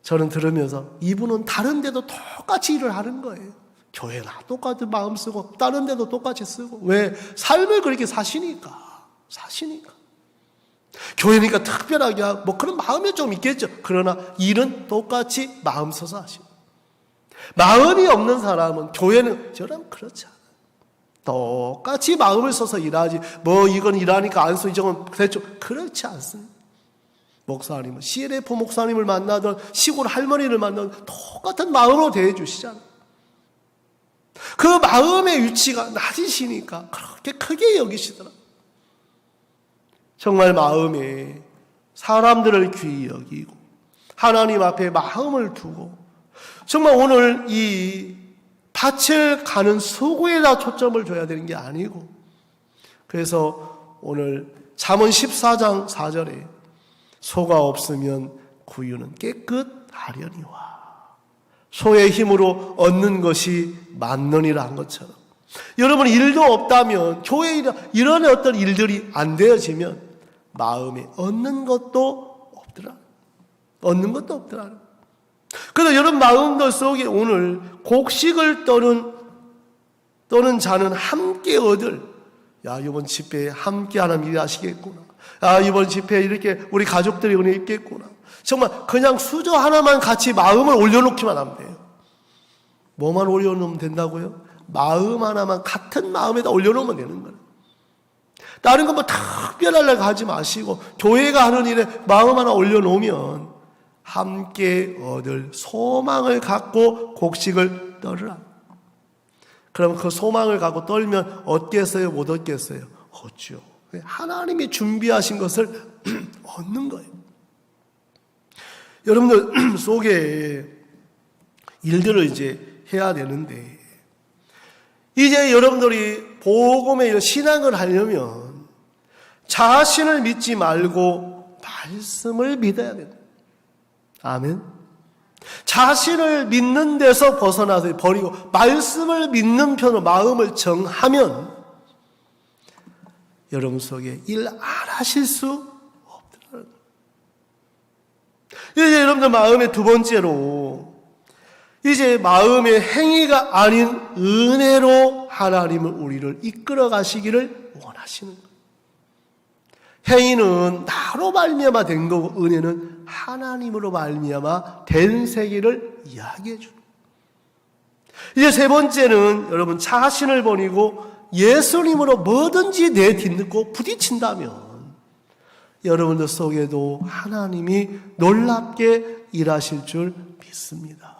저는 들으면서 이분은 다른 데도 똑같이 일을 하는 거예요. 교회나 똑같은 마음 쓰고 다른 데도 똑같이 쓰고. 왜? 삶을 그렇게 사시니까. 교회니까 특별하게 하고 뭐 그런 마음이 좀 있겠죠. 그러나 일은 똑같이 마음 써서 하시고. 마음이 없는 사람은 교회는 저랑 그렇지 않아요. 똑같이 마음을 써서 일하지 뭐 이건 일하니까 안 써 이건 대충 그렇지 않습니다. 목사님은 CLF 목사님을 만나던 시골 할머니를 만나던 똑같은 마음으로 대해 주시잖아요. 그 마음의 위치가 낮으시니까 그렇게 크게 여기시더라. 정말 마음에 사람들을 귀히 여기고 하나님 앞에 마음을 두고 정말 오늘 이 밭을 가는 수고에다 초점을 줘야 되는 게 아니고 그래서 오늘 잠언 14장 4절에 소가 없으면 구유는 깨끗하려니와 소의 힘으로 얻는 것이 만년이라 한 것처럼 여러분 일도 없다면 교회 이런 어떤 일들이 안 되어지면 마음에 얻는 것도 없더라. 그래서 여러분 마음들 속에 오늘 곡식을 떠는 자는 함께 얻을 야 이번 집회에 함께 하나님 일하시겠구나. 야 이번 집회에 이렇게 우리 가족들이 은혜 있겠구나. 정말 그냥 수저 하나만 같이 마음을 올려놓기만 하면 돼요. 뭐만 올려놓으면 된다고요? 마음 하나만 같은 마음에다 올려놓으면 되는 거예요. 다른 거 뭐 특별하려고 하지 마시고 교회가 하는 일에 마음 하나 올려놓으면 함께 얻을 소망을 갖고 곡식을 떨으라. 그럼 그 소망을 갖고 떨면 얻겠어요? 못 얻겠어요? 얻죠. 하나님이 준비하신 것을 얻는 거예요. 여러분들 속에 일들을 이제 해야 되는데, 이제 여러분들이 복음의 신앙을 하려면 자신을 믿지 말고 말씀을 믿어야 된다. 아멘. 자신을 믿는 데서 벗어나서 버리고 말씀을 믿는 편으로 마음을 정하면 여러분 속에 일 안 하실 수 없더라고요. 이제 여러분들 마음의 두 번째로, 이제 마음의 행위가 아닌 은혜로 하나님은 우리를 이끌어 가시기를 원하시는 거예요. 행위는 나로 말미암아 된 거고, 은혜는 하나님으로 말미암아 된 세계를 이야기해 주는 거예요. 이제 세 번째는 여러분 자신을 버리고 예수님으로 뭐든지 내딛고 부딪힌다면 여러분들 속에도 하나님이 놀랍게 일하실 줄 믿습니다.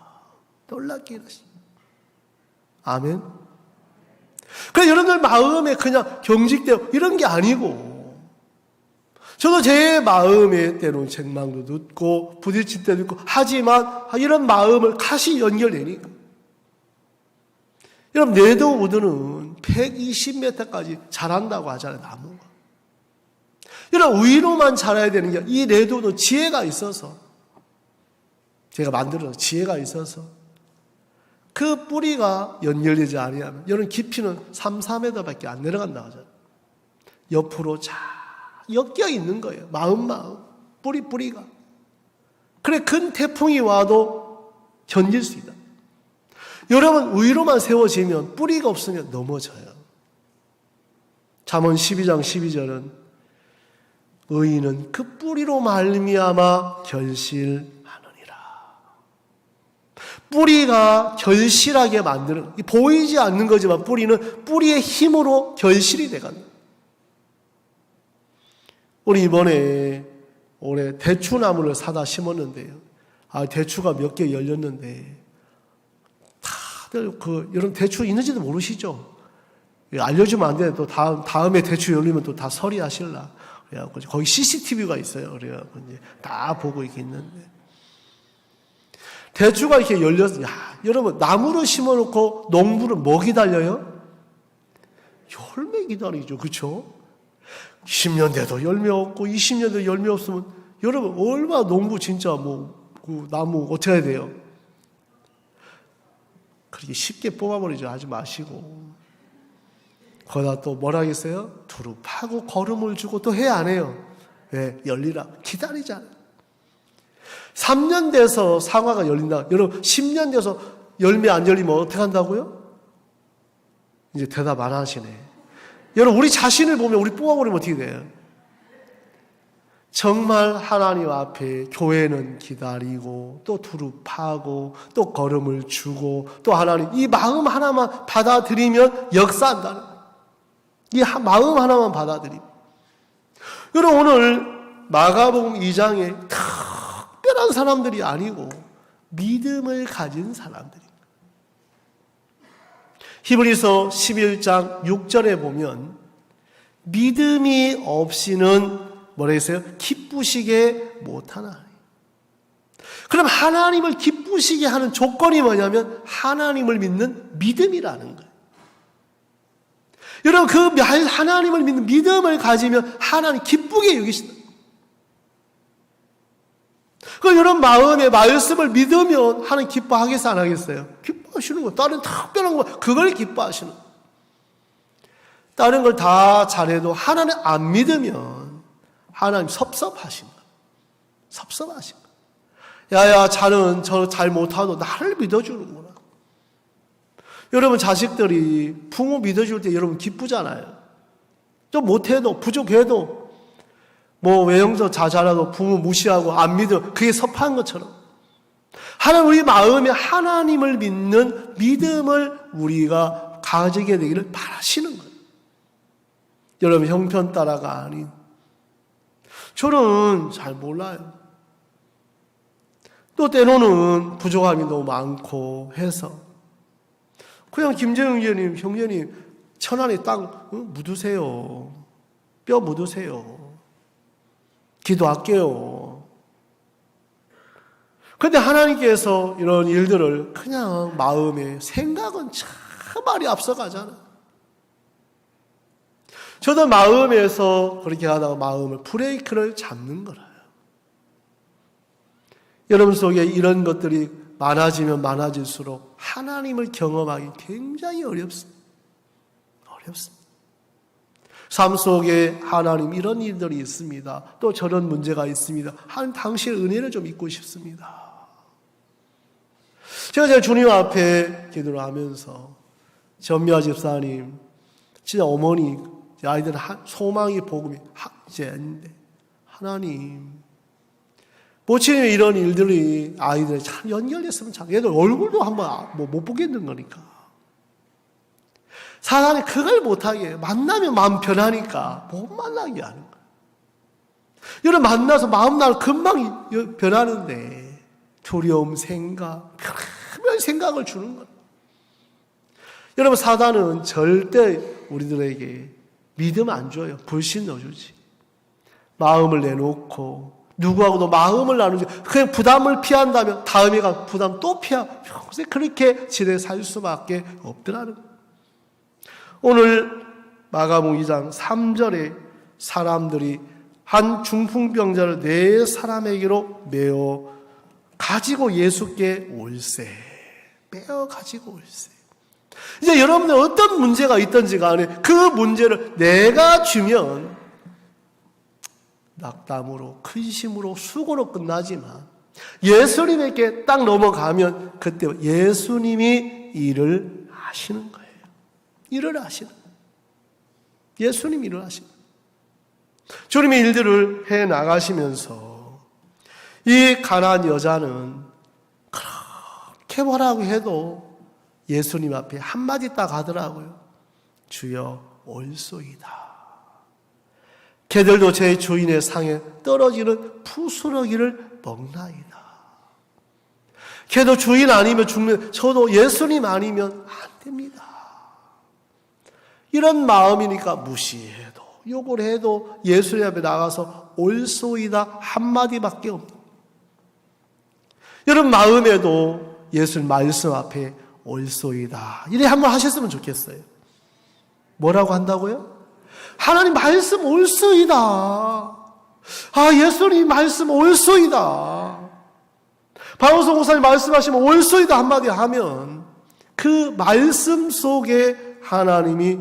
놀랍게 일하십니다. 아멘. 그래서 여러분들 마음에 그냥 경직되어 이런 게 아니고, 저도 제 마음에 때로는 책망도 듣고 부딪힐 때도 있고 하지만 이런 마음을 다시 연결되니까, 여러분 내도 우드는 120m까지 자란다고 하잖아요. 나무가. 여러분 위로만 자라야 되는 게, 이 내도는 지혜가 있어서, 제가 만들어서 지혜가 있어서 그 뿌리가 연결되지 아니하면 여러분 깊이는 3, 4m밖에 안 내려간다고 하잖아요. 옆으로 잘 엮여 있는 거예요. 마음 뿌리가. 그래 큰 태풍이 와도 견딜 수 있다. 여러분 위로만 세워지면 뿌리가 없으면 넘어져요. 잠언 12장 12절은 의인은 그 뿌리로 말미암아 결실하느니라. 뿌리가 결실하게 만드는, 보이지 않는 거지만 뿌리는 뿌리의 힘으로 결실이 돼간다. 우리 이번에 올해 대추나무를 사다 심었는데요. 대추가 몇 개 열렸는데 다들 여러분 대추 있는지도 모르시죠? 알려주면 안 돼. 또 다음에 대추 열리면 또 다 설이 하실라. 그래갖고 거기 CCTV가 있어요. 그래갖고 이제 다 보고 이렇게 있는데, 대추가 이렇게 열렸어요. 여러분 나무를 심어놓고 농부는 뭐 기다려요? 열매 기다리죠. 그렇죠? 10년 돼도 열매 없고 20년 돼도 열매 없으면 여러분 얼마나 농부 진짜 그 나무 어떻게 해야 돼요? 그렇게 쉽게 뽑아버리지 하지 마시고, 거기다 또 뭐라 하겠어요? 두루 파고 거름을 주고 또 해 안 해요? 왜? 열리라. 기다리잖아요. 3년 돼서 사과가 열린다. 여러분 10년 돼서 열매 안 열리면 어떻게 한다고요? 이제 대답 안 하시네. 여러분 우리 자신을 보면 우리 뽑아버리면 어떻게 돼요? 정말 하나님 앞에 교회는 기다리고 또 두루 파고 또 걸음을 주고 또 하나님 이 마음 하나만 받아들이면 역사한다는 거예요. 이 마음 하나만 받아들이면. 여러분 오늘 마가복음 2장에 특별한 사람들이 아니고 믿음을 가진 사람들입니다. 히브리서 11장 6절에 보면 믿음이 없이는 뭐라 했어요? 기쁘시게 못하나. 그럼 하나님을 기쁘시게 하는 조건이 뭐냐면 하나님을 믿는 믿음이라는 거예요. 여러분 그 하나님을 믿는 믿음을 가지면 하나님 기쁘게 여기신다. 그 여러분 마음에 말씀을 믿으면 하나님 기뻐하겠어요? 안 하겠어요? 기뻐하시는 거예요. 다른 특별한 거 그걸 기뻐하시는 거예요. 다른 걸 다 잘해도 하나님 안 믿으면 하나님 섭섭하신 거예요. 섭섭하신 거예요. 야야 자는 저 잘 못하도 나를 믿어주는구나. 여러분 자식들이 부모 믿어줄 때 여러분 기쁘잖아요. 좀 못해도 부족해도 뭐 외형도 잘하고 부모 무시하고 안 믿어 그게 섭한 것처럼 하나님 우리 마음에 하나님을 믿는 믿음을 우리가 가지게 되기를 바라시는 거예요. 여러분 형편 따라가 아닌. 저는 잘 몰라요. 또 때로는 부족함이 너무 많고 해서 그냥 김재영 형제님, 형제님 천안에 땅 묻으세요. 뼈 묻으세요. 기도할게요. 그런데 하나님께서 이런 일들을 그냥 마음에 생각은 참 많이 앞서가잖아요. 저도 마음에서 그렇게 하다가 마음을 브레이크를 잡는 거예요. 여러분 속에 이런 것들이 많아지면 많아질수록 하나님을 경험하기 굉장히 어렵습니다. 삶 속에 하나님 이런 일들이 있습니다. 또 저런 문제가 있습니다. 하나님 당신의 은혜를 좀 잊고 싶습니다. 제가 주님 앞에 기도를 하면서 전미아 집사님, 진짜 어머니, 아이들 소망이 복음이 학제인데 하나님 모친의 이런 일들이 아이들이 참 연결됐으면 참 얘들 얼굴도 한번 못 보겠는 거니까 사람이 그걸 못하게 해요. 만나면 마음 변하니까 못 만나게 하는 거예요. 여러분 만나서 마음날 금방 변하는데 두려움 생각 별의별 생각을 주는 거예요. 여러분 사단은 절대 우리들에게 믿음 안 줘요. 불신 넣어주지. 마음을 내놓고 누구하고도 마음을 나누지. 그냥 부담을 피한다면 다음에가 부담 또 피하. 평생 그렇게 지내 살 수밖에 없더라는 거예요. 오늘 마가복음 2장 3절에 사람들이 한 중풍병자를 네 사람에게로 메어 가지고 예수께 올세. 메어 가지고 올세. 이제 여러분들 어떤 문제가 있든지 간에 그 문제를 내가 주면 낙담으로, 근심으로, 수고로 끝나지만 예수님에게 딱 넘어가면 그때 예수님이 일을 하시는 거예요. 일을 하시는 거예요. 예수님이 일을 하시는 거예요. 주님의 일들을 해 나가시면서 이 가난한 여자는 그렇게 뭐라고 해도 예수님 앞에 한마디 딱 하더라고요. 주여 올소이다. 개들도 제 주인의 상에 떨어지는 푸스러기를 먹나이다. 개도 주인 아니면 죽는, 저도 예수님 아니면 안 됩니다. 이런 마음이니까 무시해도 욕을 해도 예수님 앞에 나가서 올소이다 한마디밖에 없는. 여러분 마음에도 예수님 말씀 앞에 올소이다 이래 한번 하셨으면 좋겠어요. 뭐라고 한다고요? 하나님 말씀 올소이다. 예수님 말씀 올소이다. 박원성 목사님 말씀하시면 올소이다 한마디 하면 그 말씀 속에 하나님이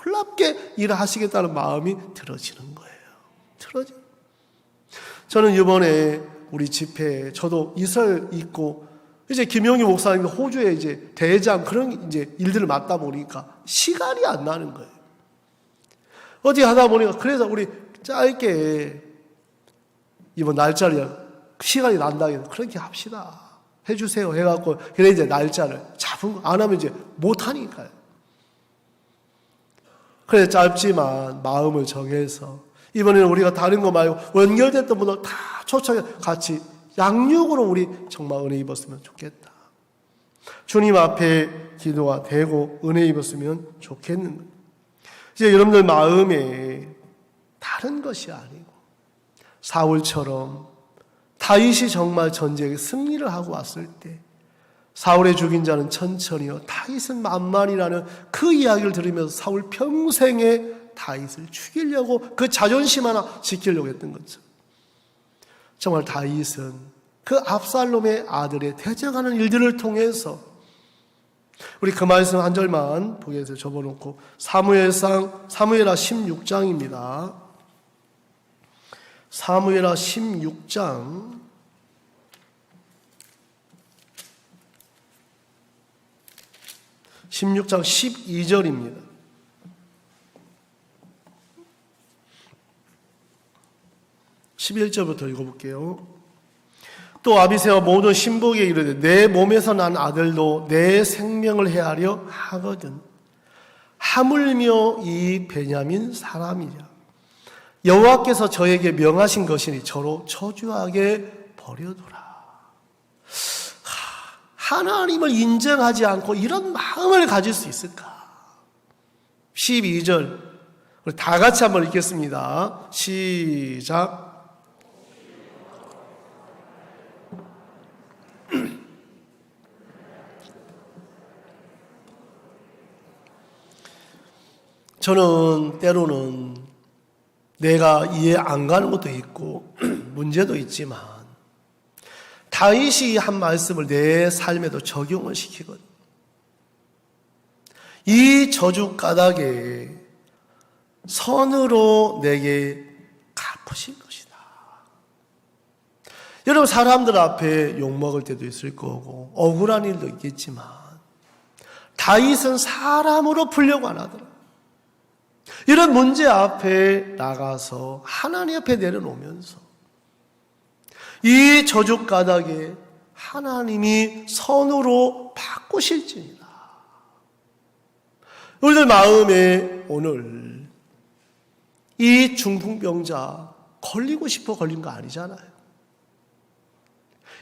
놀랍게 일하시겠다는 마음이 들어지는 거예요. 저는 이번에 우리 집회에 저도 이스라엘 있고 이제 김용희 목사님 호주에 이제 대장 그런 이제 일들을 맡다 보니까 시간이 안 나는 거예요. 어디 하다 보니까 그래서 우리 짧게 이번 날짜를 시간이 난다 해서 그렇게 합시다. 해주세요. 해갖고 그래 이제 날짜를 잡은 거 안 하면 이제 못 하니까요. 그래 짧지만 마음을 정해서 이번에는 우리가 다른 거 말고 연결됐던 분들 다 초청해 같이 양육으로 우리 정말 은혜 입었으면 좋겠다. 주님 앞에 기도가 되고 은혜 입었으면 좋겠는 거예요. 이제 여러분들 마음에 다른 것이 아니고 사울처럼 다윗이 정말 전쟁에 승리를 하고 왔을 때 사울의 죽인 자는 천천히요 다윗은 만만이라는 그 이야기를 들으면서 사울 평생에 다윗을 죽이려고 그 자존심 하나 지키려고 했던 거죠. 정말 다윗은 그 압살롬의 아들의 대적하는 일들을 통해서 우리 그 말씀 한 절만 보기에서 접어놓고 사무엘하 16장입니다. 사무엘하 16장 12절입니다. 11절부터 읽어볼게요. 또 아비새와 모든 신복에게 이르되 내 몸에서 난 아들도 내 생명을 해하려 하거든 하물며 이 베냐민 사람이냐. 여호와께서 저에게 명하신 것이니 저로 저주하게 버려두라. 하나님을 인정하지 않고 이런 마음을 가질 수 있을까? 12절 우리 다 같이 한번 읽겠습니다. 시작. 저는 때로는 내가 이해 안 가는 것도 있고 문제도 있지만 다윗이 한 말씀을 내 삶에도 적용을 시키거든요. 이 저주 까닭에 선으로 내게 갚으실 것이다. 여러분, 사람들 앞에 욕먹을 때도 있을 거고 억울한 일도 있겠지만 다윗은 사람으로 풀려고 안 하더라. 이런 문제 앞에 나가서 하나님 앞에 내려놓으면서 이 저주 까닭에 하나님이 선으로 바꾸실지니라. 우리들 마음에 오늘 이 중풍병자 걸리고 싶어 걸린 거 아니잖아요.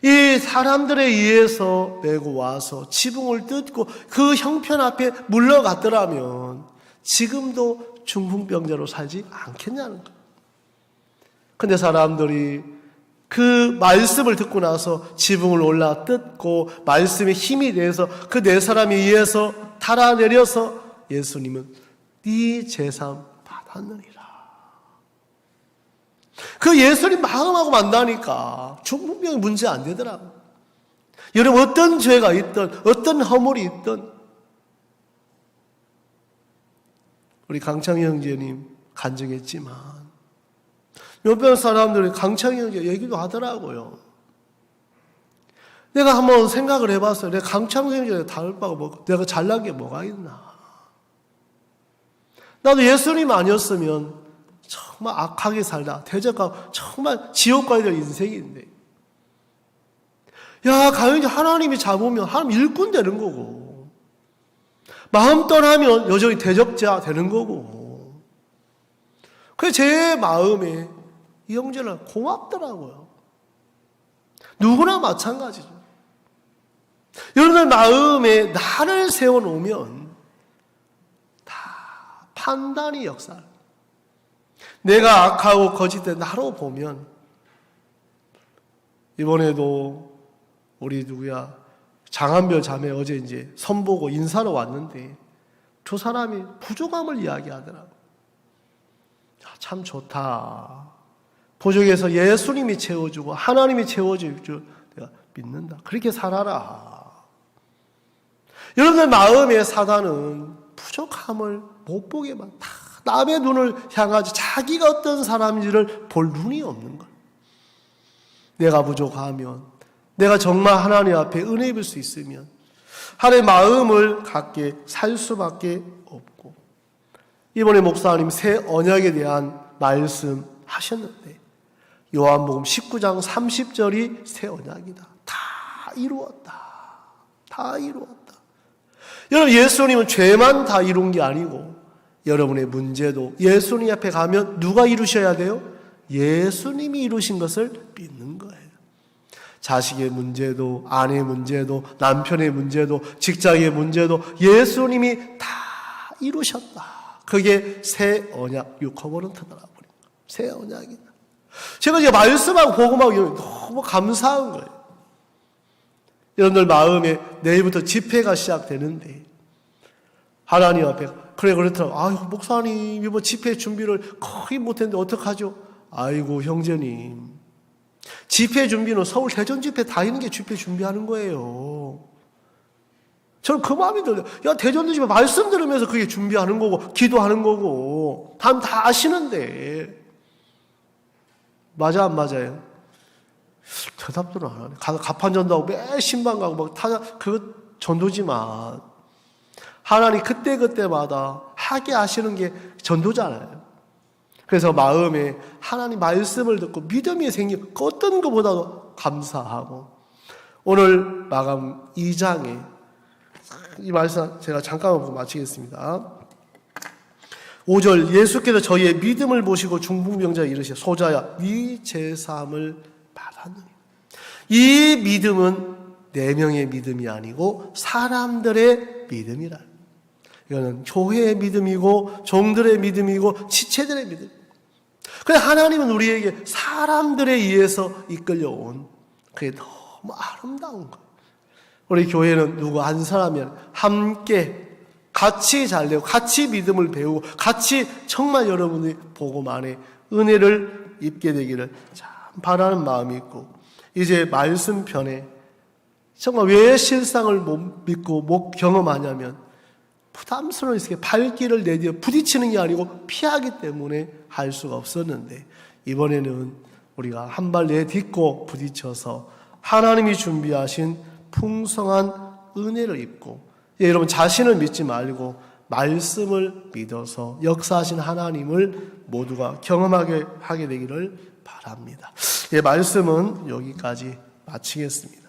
이 사람들에 의해서 메고 와서 지붕을 뜯고 그 형편 앞에 물러갔더라면 지금도 중풍병자로 살지 않겠냐는 거예요. 근데 사람들이 그 말씀을 듣고 나서 지붕을 올라 뜯고 말씀의 힘이 돼서 그 네 사람에 의해서 달아내려서 예수님은 네 제삼 받았느니라. 그 예수님 마음하고 만나니까 중풍병이 문제 안 되더라고. 여러분, 어떤 죄가 있든 어떤 허물이 있든 우리 강창희 형제님 간증했지만 몇몇 사람들이 강창희 형제 얘기도 하더라고요. 내가 한번 생각을 해봤어요. 내가 강창희 형제에 다를 바가 뭐, 내가 잘난 게 뭐가 있나. 나도 예수님 아니었으면 정말 악하게 살다 대적하고 정말 지옥 가야 될 인생인데, 야, 가연이 하나님이 잡으면 하나님 일꾼 되는 거고, 마음 떠나면 여전히 대적자 되는 거고. 그래서 제 마음에 이 형제는 고맙더라고요. 누구나 마찬가지죠. 여러분들 마음에 나를 세워놓으면 다 판단이 역사를. 내가 악하고 거짓된 나로 보면, 이번에도 우리 누구야 장한별 자매 어제 이제 선보고 인사로 왔는데 두 사람이 부족함을 이야기하더라고. 참 좋다. 부족해서 예수님이 채워주고 하나님이 채워줄 줄 내가 믿는다. 그렇게 살아라. 여러분들 마음의 사단은 부족함을 못 보게만 다 남의 눈을 향하지 자기가 어떤 사람인지를 볼 눈이 없는 거예요. 내가 부족하면, 내가 정말 하나님 앞에 은혜 입을 수 있으면 하나님의 마음을 갖게 살 수밖에 없고, 이번에 목사님 새 언약에 대한 말씀 하셨는데 요한복음 19장 30절이 새 언약이다. 다 이루었다. 다 이루었다. 여러분, 예수님은 죄만 다 이룬 게 아니고 여러분의 문제도 예수님 앞에 가면 누가 이루셔야 돼요? 예수님이 이루신 것을 믿는 거예요. 자식의 문제도, 아내의 문제도, 남편의 문제도, 직장의 문제도 예수님이 다 이루셨다. 그게 새 언약 유커버런트더라고요. 새 언약이다. 제가 이제 말씀하고 복음하고 너무 감사한 거예요. 여러분들 마음에 내일부터 집회가 시작되는데 하나님 앞에 그래 그렇더라고. 아이고 목사님 이번 집회 준비를 거의 못했는데 어떡하죠? 아이고 형제님, 집회 준비는 서울 대전 집회 다니는 게 집회 준비하는 거예요. 저는 그 마음이 들어요. 야, 대전 집회 말씀 들으면서 그게 준비하는 거고 기도하는 거고 다 아시는데 맞아 안 맞아요? 대답도 안 하네. 가서 가판전도하고 매 신방 가고 막 타자 그거 전도지만 하나님 그때그때마다 하게 하시는 게 전도잖아요. 그래서 마음에 하나님 말씀을 듣고 믿음이 생기고 어떤 것보다도 감사하고, 오늘 마감 2장에 이 말씀 제가 잠깐만 보고 마치겠습니다. 5절 예수께서 저희의 믿음을 보시고 중풍병자에 이르시되 소자야 네 죄사함을 받았느니. 이 믿음은 네 명의 믿음이 아니고 사람들의 믿음이라. 이거는 교회의 믿음이고 종들의 믿음이고 지체들의 믿음. 그래 하나님은 우리에게 사람들에 의해서 이끌려온 그게 너무 아름다운 거예요. 우리 교회는 누구 한 사람이 아니라 함께 같이 잘되고 같이 믿음을 배우고 같이 정말 여러분이 복음안에 은혜를 입게 되기를 참 바라는 마음이 있고, 이제 말씀편에 정말 왜 실상을 못 믿고 못 경험하냐면 부담스러운 이렇게 발길을 내디어 부딪히는 게 아니고 피하기 때문에 할 수가 없었는데, 이번에는 우리가 한 발 내딛고 부딪혀서 하나님이 준비하신 풍성한 은혜를 입고, 여러분 자신을 믿지 말고 말씀을 믿어서 역사하신 하나님을 모두가 경험하게 하게 되기를 바랍니다. 말씀은 여기까지 마치겠습니다.